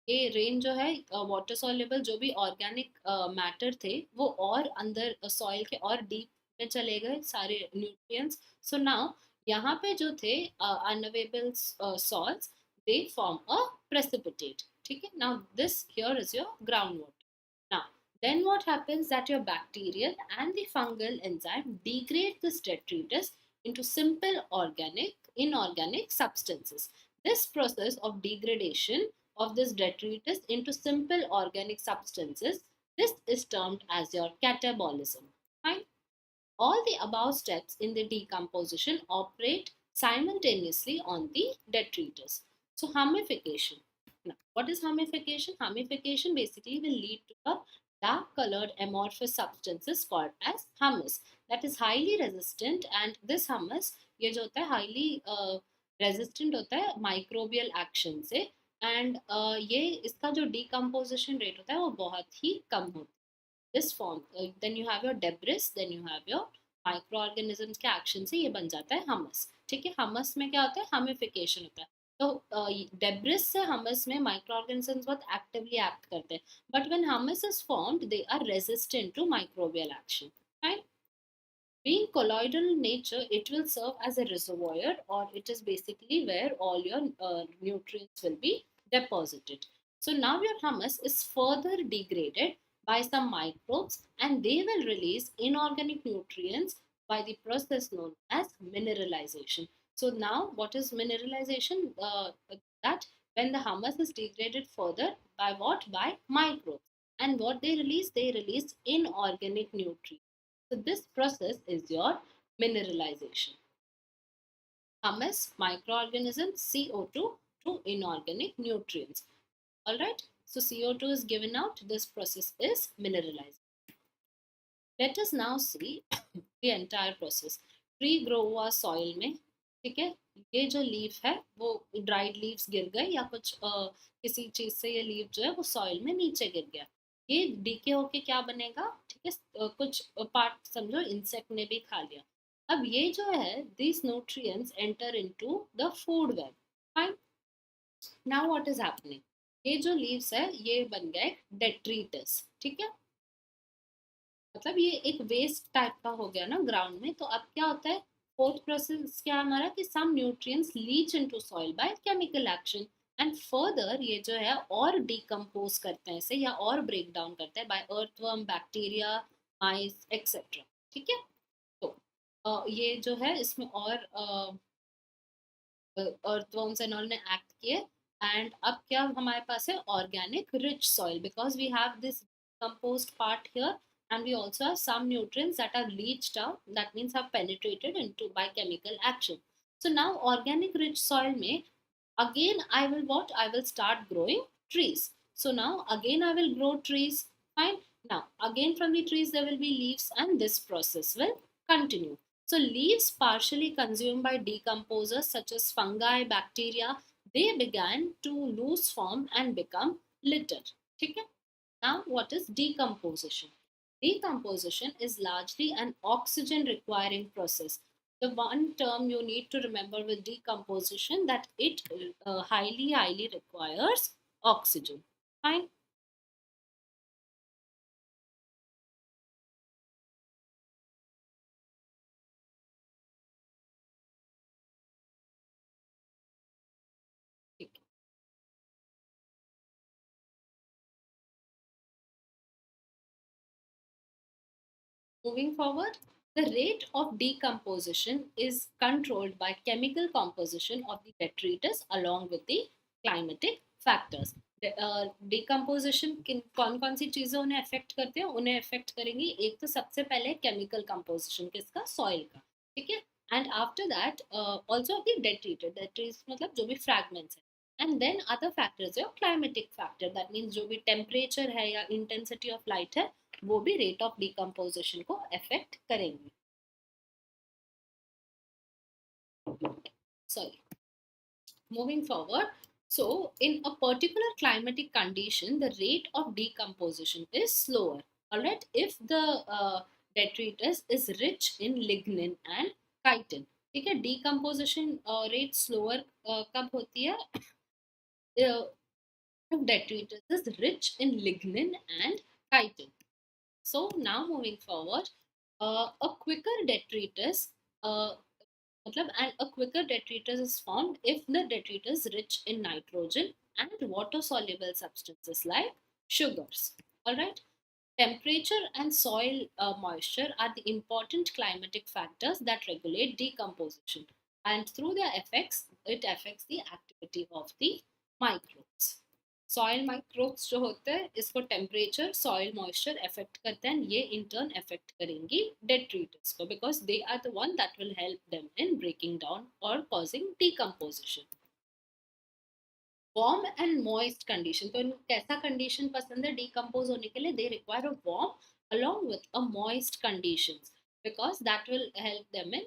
ये रेन जो है वाटर सॉल्युबल जो भी ऑर्गेनिक मैटर थे वो और अंदर सॉइल के और डीप में चले गए सारे न्यूट्रिएंट्स. सो नाउ यहाँ पे जो थे unavailable salts, they form a precipitate. ठीक है? Now this here is your groundwater. Now then what happens that your bacterial and the fungal enzyme degrade this detritus into simple inorganic substances. This process of degradation of this detritus into simple organic substances, this is termed as your catabolism. Fine. All the above steps in the decomposition operate simultaneously on the detritus. So humification. Now, what is humification? Humification basically will lead to a dark colored amorphous substances called as humus that is highly resistant, and this humus ये जो होता है highly resistant होता है microbial action से, and ये इसका जो decomposition rate होता है वो बहुत ही कम होता है. This form then you have your debris, then you have your microorganisms के एक्शन से ये बन जाता है हमस. ठीक है? हमस में क्या होता है? हमिफिकेशन होता है. तो डेब्रिस से हमस में माइक्रो ऑर्गेनिजम्स बहुत एक्टिवली एक्ट करते हैं, but when humus is formed they are resistant to microbial action. Right? Being colloidal in nature, it will serve as a reservoir, or it is basically where all your nutrients will be deposited. So now your humus is further degraded by some microbes and they will release inorganic nutrients by the process known as mineralization. So now what is mineralization? That when the humus is degraded further by what? By microbes. And what they release? They release inorganic nutrients. So this process is your mineralization. Humus, microorganisms, CO2 to inorganic nutrients. Alright, so CO2 is given out, this process is mineralization. Let us now see the entire process. Tree grow हुआ soil में, ठीक है? ये जो leaf है वो dried leaves गिर गए या कुछ किसी चीज से ये लीफ जो है वो सॉइल में नीचे गिर गया, ये डीके होके क्या बनेगा? ठीक है? कुछ पार्ट समझो इंसेक्ट ने भी खा लिया. अब ये जो है these nutrients enter into the food web. Fine. Now what is happening? ये जो लीव्स है ये बन गए detritus. ठीक है? मतलब ये एक वेस्ट टाइप का हो गया ना ग्राउंड में. तो अब क्या होता है? फोर्थ प्रोसेस क्या हमारा कि some nutrients leach into soil by chemical action, and further ये जो है और डिकम्पोज करते हैं इसे या और ब्रेक डाउन करते हैं बाय अर्थवर्म, बैक्टीरिया, माइस एक्सेट्रा. ठीक है? तो ये जो है इसमें और earthworms and all ने act किए. And अब क्या हमारे पास है? Organic rich soil, because we have this composed part here and we also have some nutrients that are leached out, that means have penetrated into by chemical action. So now organic rich soil में again I will what? I will start growing trees. So now again I will grow trees. Fine. Now again from the trees there will be leaves and this process will continue. So leaves partially consumed by decomposers such as fungi, bacteria, they began to lose form and become litter. Okay? Now what is decomposition? Decomposition is largely an oxygen requiring process. The one term you need to remember with decomposition, that it highly requires oxygen. Fine. Moving forward, the rate of decomposition is controlled by chemical composition of the detritus along with the climatic factors. Decomposition किन कौन सी चीजें उन्हें affect करते हैं, उन्हें affect करेंगी एक तो सबसे पहले केमिकल कंपोजिशन किसका, सॉइल का, ठीक है, and after that also the detritus मतलब जो भी फ्रैगमेंट्स है, एंड देन अदर फैक्टर्स है क्लाइमेटिक फैक्टर, दैट मीन्स जो भी टेम्परेचर है या इंटेंसिटी ऑफ लाइट है वो भी रेट ऑफ डिकम्पोजिशन को अफेक्ट करेंगे. Sorry. Moving forward, so in a particular climatic condition, the rate of decomposition is slower. All right, if the detritus is rich in lignin and chitin, ठीक है, decomposition rate slower कब होती है, detritus is rich in lignin and chitin. So now moving forward, a quicker detritus, uh, and a quicker detritus is formed if the detritus is rich in nitrogen and water soluble substances like sugars. All right. Temperature and soil moisture are the important climatic factors that regulate decomposition, and through their effects, it affects the activity of the microbes. Soil microbes जो होते हैं इसको temperature soil moisture affect करते हैं, ये in turn affect करेंगी detritus को, because they are the one that will help them in breaking down और causing decomposition. Warm and moist condition, तो इनको कैसा कंडीशन पसंद है डिकम्पोज होने के लिए, they require a warm along with a moist conditions because that will help them in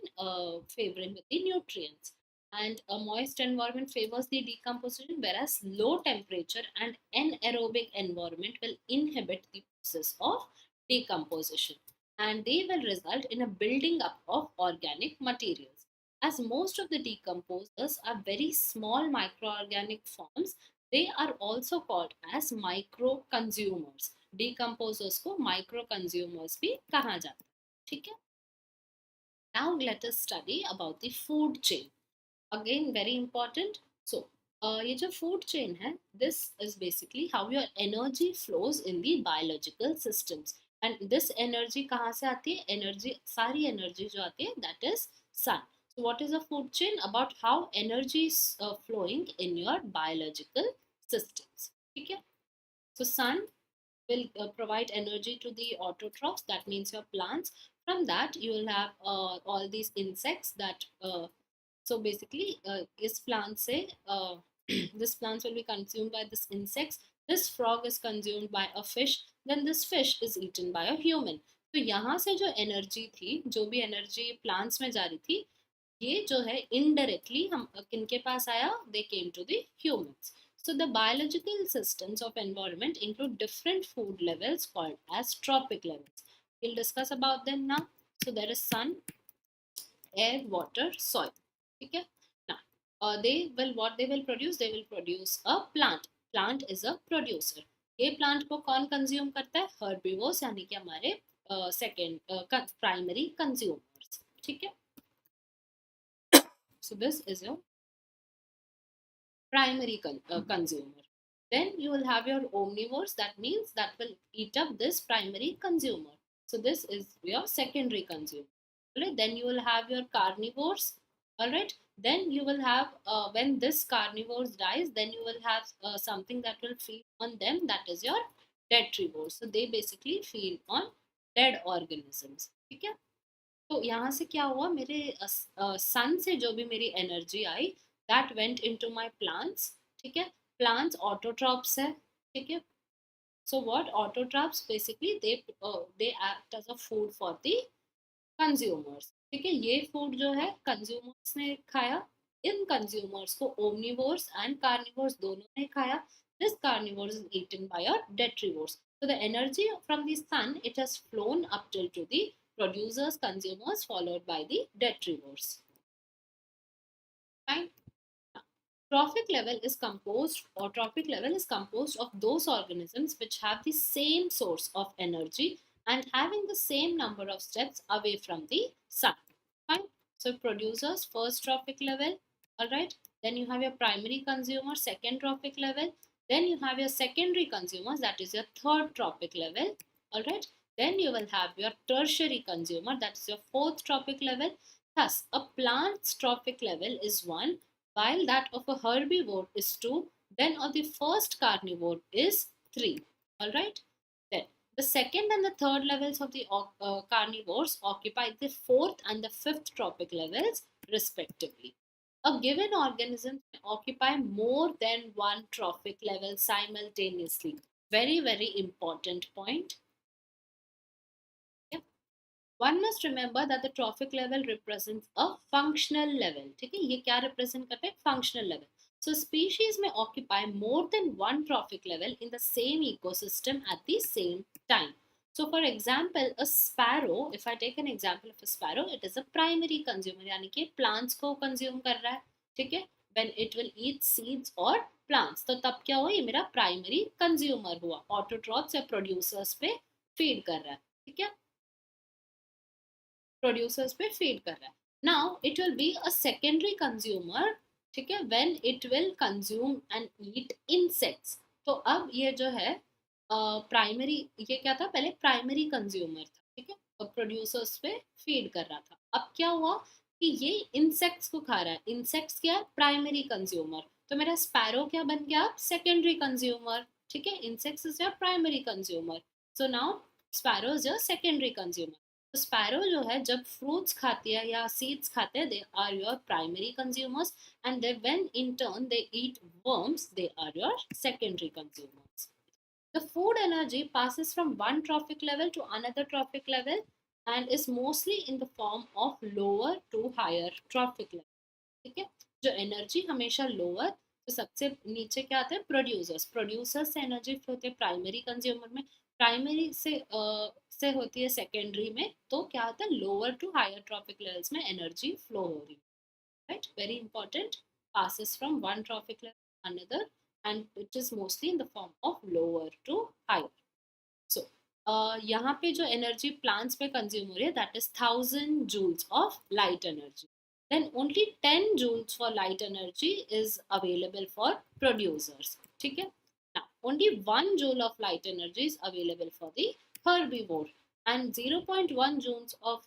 favoring with the nutrients, and a moist environment favors the decomposition, whereas low temperature and anaerobic environment will inhibit the process of decomposition, and they will result in a building up of organic materials. As most of the decomposers are very small microorganic forms, they are also called as micro consumers. Decomposers को micro consumers भी कहा जाता है, ठीक है. Now let us study about the food chain. Again very important. So ये जो food chain है, this is basically how your energy flows in the biological systems, and this energy कहाँ से आती है, energy सारी energy जो आती है that is sun. So what is a food chain? About how energy is flowing in your biological systems, ठीक है. So sun will provide energy to the autotrophs, that means your plants. From that you will have all these insects that so basically this plant say this plants will be consumed by this insects, this frog is consumed by a fish, then this fish is eaten by a human. तो यहाँ से जो energy थी, जो भी energy plants में जा रही थी, ये जो है इनडायरेक्टली हम किनके पास आया, they came to the humans. So the biological systems of environment include different food levels called as trophic levels. We'll discuss about them now. So there is sun, air, water, soil. Okay. Now, what they will produce? They will produce a plant. Plant is a producer. ये plant को कौन consume करता है, herbivores यानी कि हमारे second primary consumers, ठीक है. So this is your primary consumer. Then you will have your omnivores, that means that will eat up this primary consumer. So this is your secondary consumer. Alright, then you will have your carnivores. Alright, then you will have when this carnivores dies, then you will have something that will feed on them, that is your detrivores. So they basically feed on dead organisms. ठीक है. तो यहाँ से क्या हुआ, मेरे सन से जो भी मेरी energy I that went into my plants, ठीक है. प्लांट्स ऑटोट्रॉप्स है, ठीक है. So what autotrophs basically they act as a food for the consumers, ठीक है. ये फूड जो है कंज्यूमर्स ने खाया, इन कंज्यूमर्स को ओमनिवोर्स एंड कार्निवोर्स दोनों ने खाया. This carnivores is eaten by your detrivores. So the energy from the sun, it has flown up till to the producers, consumers, followed by the detrivores. Fine. Trophic level is composed of those organisms which have the same source of energy and having the same number of steps away from the sun. Fine. So producers, first trophic level. All right. Then you have your primary consumer, second trophic level. Then you have your secondary consumers, that is your third trophic level. All right. Then you will have your tertiary consumer, that is your fourth trophic level. Thus, a plant's trophic level is 1, while that of a herbivore is 2, then of the first carnivore is 3. All right. Then the second and the third levels of the carnivores occupy the fourth and the fifth trophic levels respectively. A given organism can occupy more than one trophic level simultaneously. Very, very important point. Yeah. One must remember that the trophic level represents a functional level. ठीक है, ये क्या represent करता है? Functional level. So species may occupy more than one trophic level in the same ecosystem at the same time. So for example, a sparrow, if I take an example of a sparrow, it is a primary consumer, यानी कि plants को consume कर रहा है, ठीक है? When it will eat seeds or plants, तो तब क्या हुआ? ये मेरा primary consumer हुआ. Autotrophs या producers पे feed कर रहा है, ठीक है? प्रोड्यूसर्स पे फीड कर रहा है. Now it will be a secondary consumer, ठीक है, when it will consume and eat insects. तो अब ये जो है प्राइमरी, ये क्या था? पहले प्राइमरी कंज्यूमर था, ठीक है, और प्रोड्यूसर्स पे फीड कर रहा था. अब क्या हुआ कि ये इंसेक्ट्स को खा रहा है. इंसेक्ट्स क्या? Primary consumer. तो मेरा स्पैरो क्या बन गया? Secondary consumer. ठीक है, insects is your primary consumer. So now sparrow is your secondary consumer. तो स्पैरो जो है जब फ्रूट्स खाती है या सीड्स खाते हैं, they are your primary consumers, and they when in turn they eat worms, they are your secondary consumers. The food energy passes from one trophic level to another trophic level and is mostly in the form of lower to higher trophic level. ठीक है, जो energy हमेशा lower, तो सबसे नीचे क्या आता है? प्रोड्यूसर्स. प्रोड्यूसर्स से एनर्जी फ्लो होती है प्राइमरी कंज्यूमर में, प्राइमरी से होती है सेकेंडरी में, तो क्या होता है? Lower to higher trophic levels में एनर्जी फ्लो हो रही है. Right, very important. passes from one trophic level to another and it is mostly in the form of lower to higher. So यहाँ पे जो एनर्जी प्लांट्स पे consume हो रही है, that is 1000 joules of light energy. Then only 10 joules for light energy is available for producers. ठीक है. Now only 1 joule of light energy is available for the herbivore and 0.1 joules of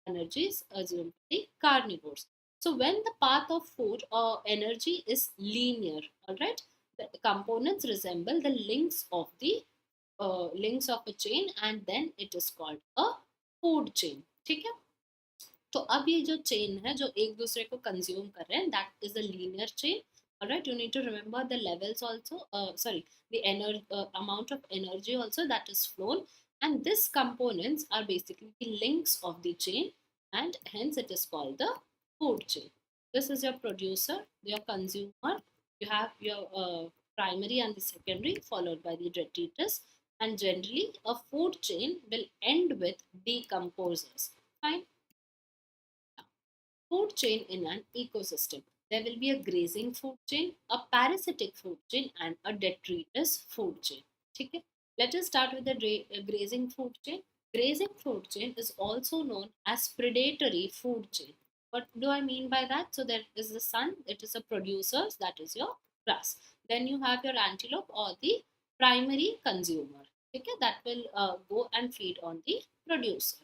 energy is assumed for the carnivores. So when the path of food or energy is linear, all right, the components resemble the links of a chain and then it is called a food chain. ठीक है. तो अब ये जो chain है जो एक दूसरे को कंज्यूम कर रहे हैं, that is a linear chain. Alright, you need to remember the levels also, sorry, the amount of energy also that is flown, and these components are basically the links of the chain and hence it is called the food chain. This is your producer, your consumer, you have your primary and the secondary followed by the detritus, and generally a food chain will end with decomposers. Fine. Food chain in an ecosystem. There will be a grazing food chain, a parasitic food chain, and a detritus food chain. Okay? Let us start with the grazing food chain. Grazing food chain is also known as predatory food chain. What do I mean by that? So there is the sun, it is a producer, that is your grass. Then you have your antelope or the primary consumer. Okay? That will go and feed on the producer.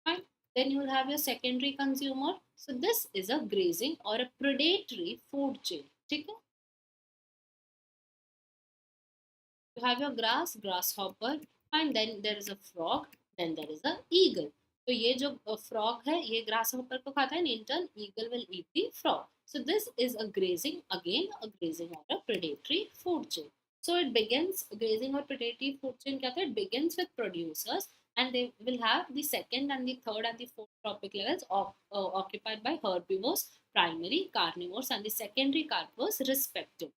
Fine. Then you will have your secondary consumer. So this is a grazing or a predatory food chain. ठीक है? You have your grass, grasshopper, and then there is a frog, then there is a eagle. तो ये जो frog है, ये grasshopper को खाता है, and in turn eagle will eat the frog. So this is a grazing, again a grazing or a predatory food chain. So it begins, grazing or predatory food chain क्या था? It begins with producers and they will have the second and the third and the fourth trophic levels occupied by herbivores, primary carnivores and the secondary carnivores respectively.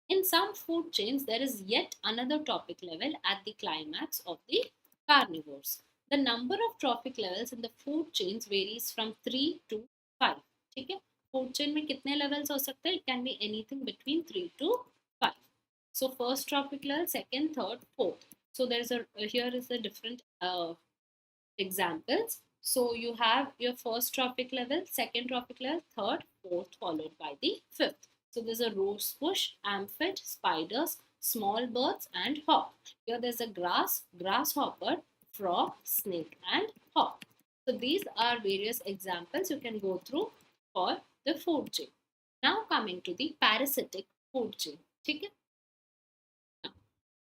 In some food chains, there is yet another trophic level at the climax of the carnivores. The number of trophic levels in the food chains varies from 3 to 5. ठीक है, food chain में कितने levels हो सकते हैं? It can be anything between 3 to 5. So first trophic level, second, third, fourth. So there's a here is the different examples. So you have your first trophic level, second trophic level, third, fourth, followed by the fifth. So there's a rosebush, aphid, spiders, small birds, and hawk. Here there's a grass, grasshopper, frog, snake, and hawk. So these are various examples you can go through for the food chain. Now coming to the parasitic food chain. Okay?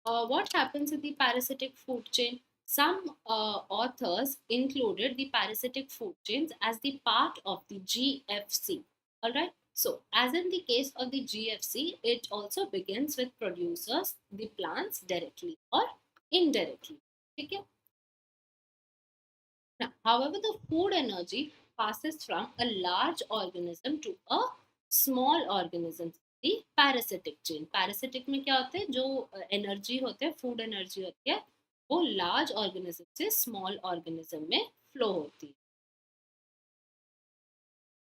What happens in the parasitic food chain? Some authors included the parasitic food chains as the part of the GFC. All right. So, as in the case of the GFC, it also begins with producers, the plants directly or indirectly. Okay? Now, however, the food energy passes from a large organism to a small organism. The parasitic chain. Parasitic में क्या होते हैं? जो energy होते हैं, food energy होती है, वो लार्ज ऑर्गेनिज्म से स्मॉल ऑर्गेनिज्म में फ्लो होती है.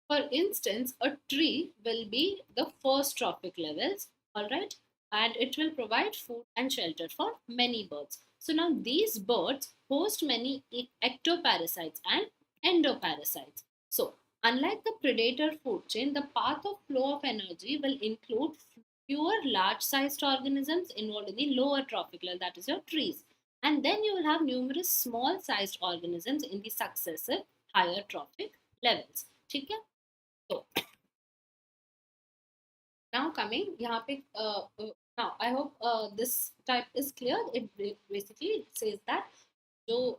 For instance, a tree will be the first trophic levels, all right, and it will provide food and shelter for many birds. So now these birds host many ectoparasites and endoparasites. So unlike the predator food chain, the path of flow of energy will include fewer large-sized organisms involved in the lower trophic level, that is your trees. And then you will have numerous small-sized organisms in the successive higher trophic levels. ठीक है? So now coming यहाँ पे now I hope this type is clear. It basically says that जो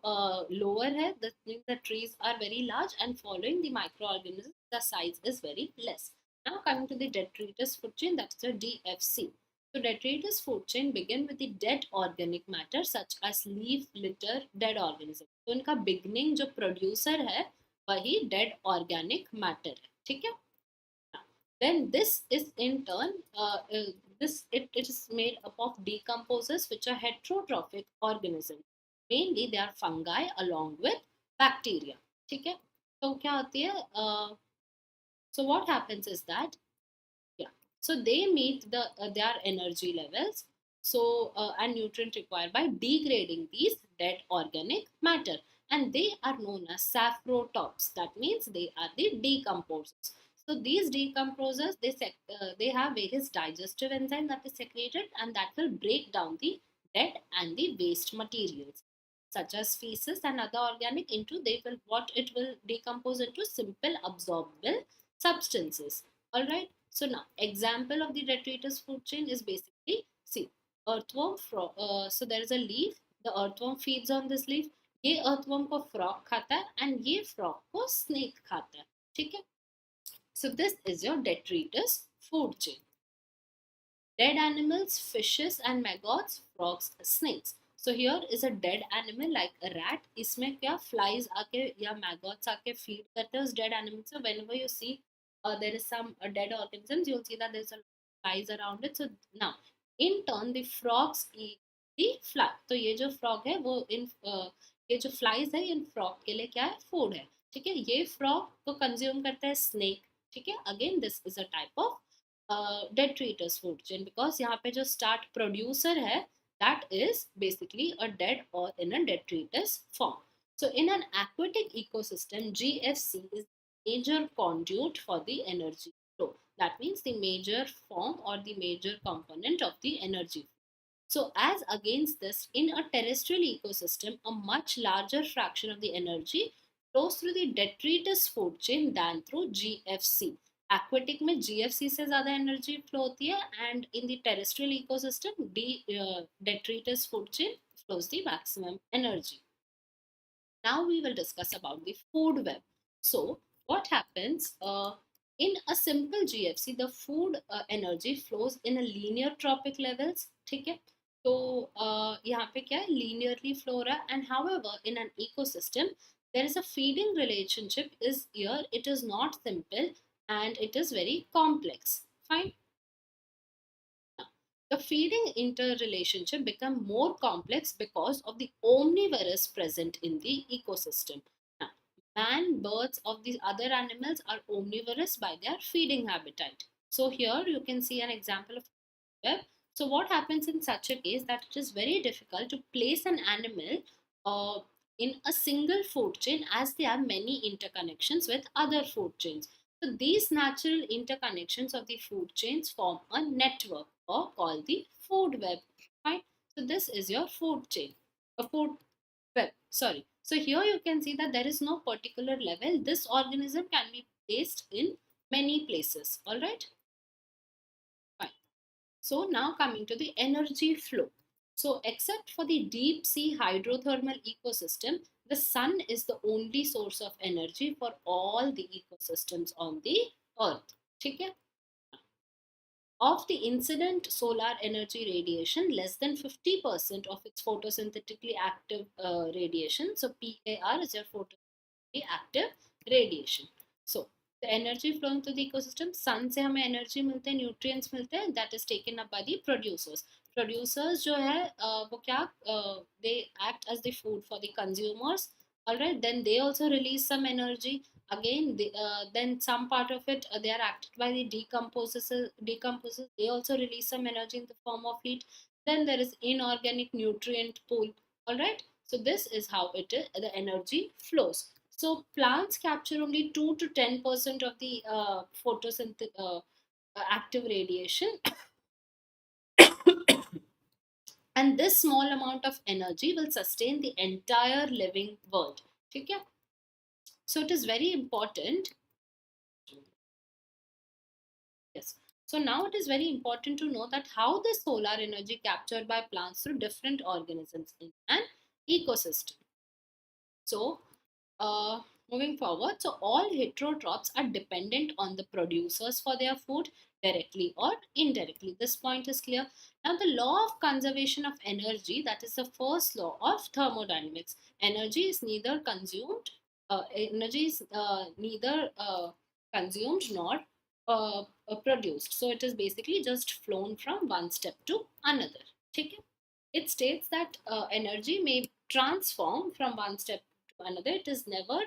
lower है, the trees are very large, and following the microorganisms the size is very less. Now coming to the detritus food chain, that's the DFC. So detritus food chain begin with the dead organic matter such as leaf, litter, dead organism. तो इनका beginning जो producer है वही dead organic matter है. ठीक है? Then this is in turn it is made up of decomposers which are heterotrophic organisms. Mainly they are fungi along with bacteria. ठीक है, तो क्या होती है so what happens is that yeah, so they meet their energy levels, so and nutrient required by degrading these dead organic matter, and they are known as saprotops. That means they are the decomposers. So these decomposers, they have various digestive enzymes that is secreted, and that will break down the dead and the waste materials such as feces and other organic into, they will what it will decompose into simple absorbable substances. All right. So now example of the detritus food chain is basically, see, earthworm frog. So there is a leaf. The earthworm feeds on this leaf. ये earthworm को frog खाता है and ये frog को snake खाता है. ठीक है. So this is your detritus food chain. Dead animals, fishes and maggots, frogs, snakes. So here is a dead animal like a rat. इसमें क्या flies आके या maggots आके feed करते हैं उस dead animal. So whenever you see there is some dead organisms, you'll see that there's a flies around it. So now in turn the frogs eat the fly. तो ये जो frog है वो ये जो flies है इन frog के लिए क्या है? Food है. ठीक है, ये frog को consume करता है snake. ठीक है, again this is a type of detritus food chain, because यहाँ पे जो start producer है that is basically a dead or in a detritus form. So in an aquatic ecosystem, GFC is major conduit for the energy flow. That means the major form or the major component of the energy. So as against this, in a terrestrial ecosystem, a much larger fraction of the energy flows through the detritus food chain than through GFC. Aquatic में GFC से ज़्यादा energy flow होती है, and in the terrestrial ecosystem, detritus food chain flows the maximum energy. Now we will discuss about the food web. So what happens in a simple GFC, the food energy flows in a linear tropic levels. ठीक है, तो यहाँ पे क्या है, linearly flow रहा है, and however in an ecosystem there is a feeding relationship is here. It is not simple and it is very complex. Fine. The feeding interrelationship become more complex because of the omnivorous present in the ecosystem. Now, man, birds of these other animals are omnivorous by their feeding habitat. So here you can see an example of web. So what happens in such a case that it is very difficult to place an animal uh, in a single food chain as there are many interconnections with other food chains. So these natural interconnections of the food chains form a network or called the food web. Right? So this is your food chain, a food web. Sorry. So here you can see that there is no particular level. This organism can be placed in many places. All right. Fine. So now coming to the energy flow. So except for the deep sea hydrothermal ecosystem, the sun is the only source of energy for all the ecosystems on the earth. Okay? Of the incident solar energy radiation, less than 50% of its photosynthetically active radiation. So PAR is your photosynthetically active radiation. So the energy flowing through the ecosystem, sun से हमें energy मिलते हैं, nutrients मिलते हैं, that is taken up by the producers. Producers जो है वो क्या they act as the food for the consumers. Alright, then they also release some energy. Again, then some part of it they are acted by the decomposers. They also release some energy in the form of heat. Then there is inorganic nutrient pool. All right, so this is how it is, the energy flows. So plants capture only 2 to 10% of the photosynthetic active radiation, and this small amount of energy will sustain the entire living world. Okay? So it is very important. Yes. So now it is very important to know that how the solar energy captured by plants through different organisms in an ecosystem. So uh, moving forward, so all heterotrophs are dependent on the producers for their food directly or indirectly. This point is clear. Now the law of conservation of energy, that is the first law of thermodynamics. Energy is neither consumed nor produced. So it is basically just flown from one step to another. Okay? It states that energy may transform from one step to another. It is never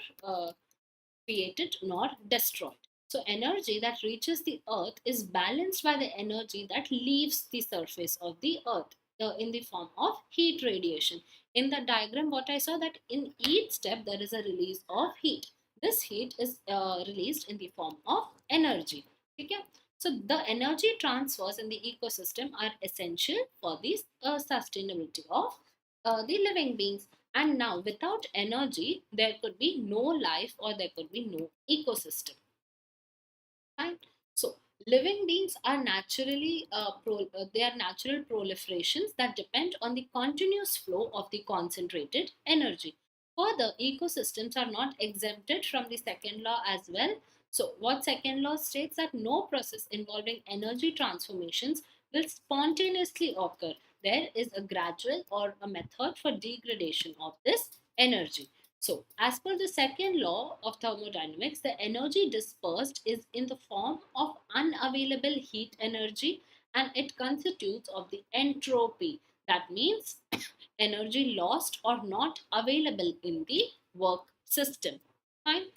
created nor destroyed. So energy that reaches the earth is balanced by the energy that leaves the surface of the earth in the form of heat radiation. In the diagram, what I saw that in each step there is a release of heat. This heat is released in the form of energy. Okay? So the energy transfers in the ecosystem are essential for the sustainability of the living beings. And now, without energy, there could be no life or there could be no ecosystem. Right? So, living beings are they are natural proliferations that depend on the continuous flow of the concentrated energy. Further, ecosystems are not exempted from the second law as well. So, what second law states that no process involving energy transformations will spontaneously occur. There is a gradual or a method for degradation of this energy. So, as per the second law of thermodynamics, the energy dispersed is in the form of unavailable heat energy, and it constitutes of the entropy. That means energy lost or not available in the work system. Fine.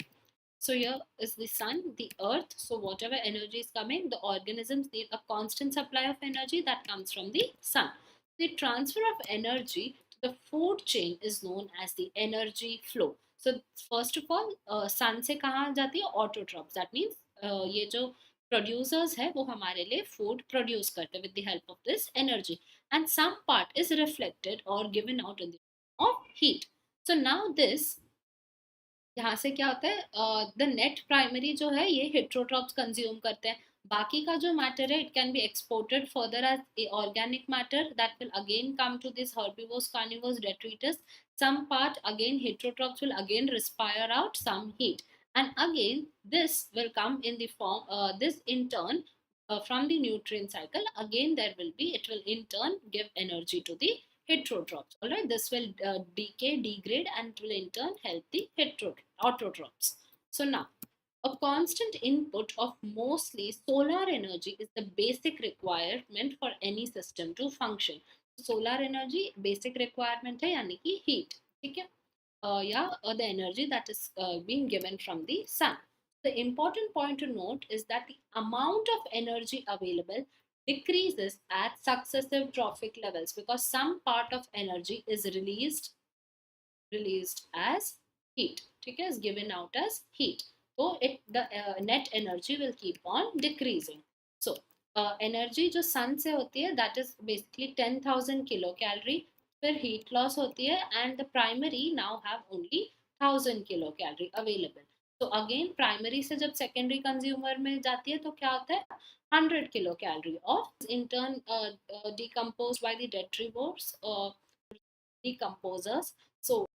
So here is the sun, the earth. So whatever energy is coming, the organisms need a constant supply of energy that comes from the sun. The transfer of energy to the food chain is known as the energy flow. So first of all, sun से कहाँ जाती है? Autotrophs. That means ये जो producers है वो हमारे लिए food produce करते हैं with the help of this energy, and some part is reflected or given out in the form of heat. So now this यहाँ से क्या होता है, द नेट प्राइमरी जो है ये हेट्रोट्रॉप्स कंज्यूम करते हैं. बाकी का जो मैटर है it can be exported further as organic matter that will again come to this herbivores, carnivores, detritus. Some part again heterotrophs will again respire out some heat, and again this will come in the form this in turn from the nutrient cycle. Again there will be, it will in turn give energy to the heterotrophs. All right, this will decay, degrade, and it will in turn help the autotrophs. So now, A constant input of mostly solar energy is the basic requirement for any system to function. Solar energy basic requirement है यानी कि heat, ठीक है, the energy that is being given from the sun. The important point to note is that the amount of energy available decreases at successive trophic levels because some part of energy is released as heat, ठीक है, is given out as heat. So it the net energy will keep on decreasing. So energy जो sun से होती है that is basically 10,000 kilocalorie, फिर heat loss होती है and the primary now have only 1,000 kilocalorie available. So again primary से जब secondary consumer में जाती है तो क्या होता है 100 kilocalorie of in turn decomposed by the detritivores decomposers. So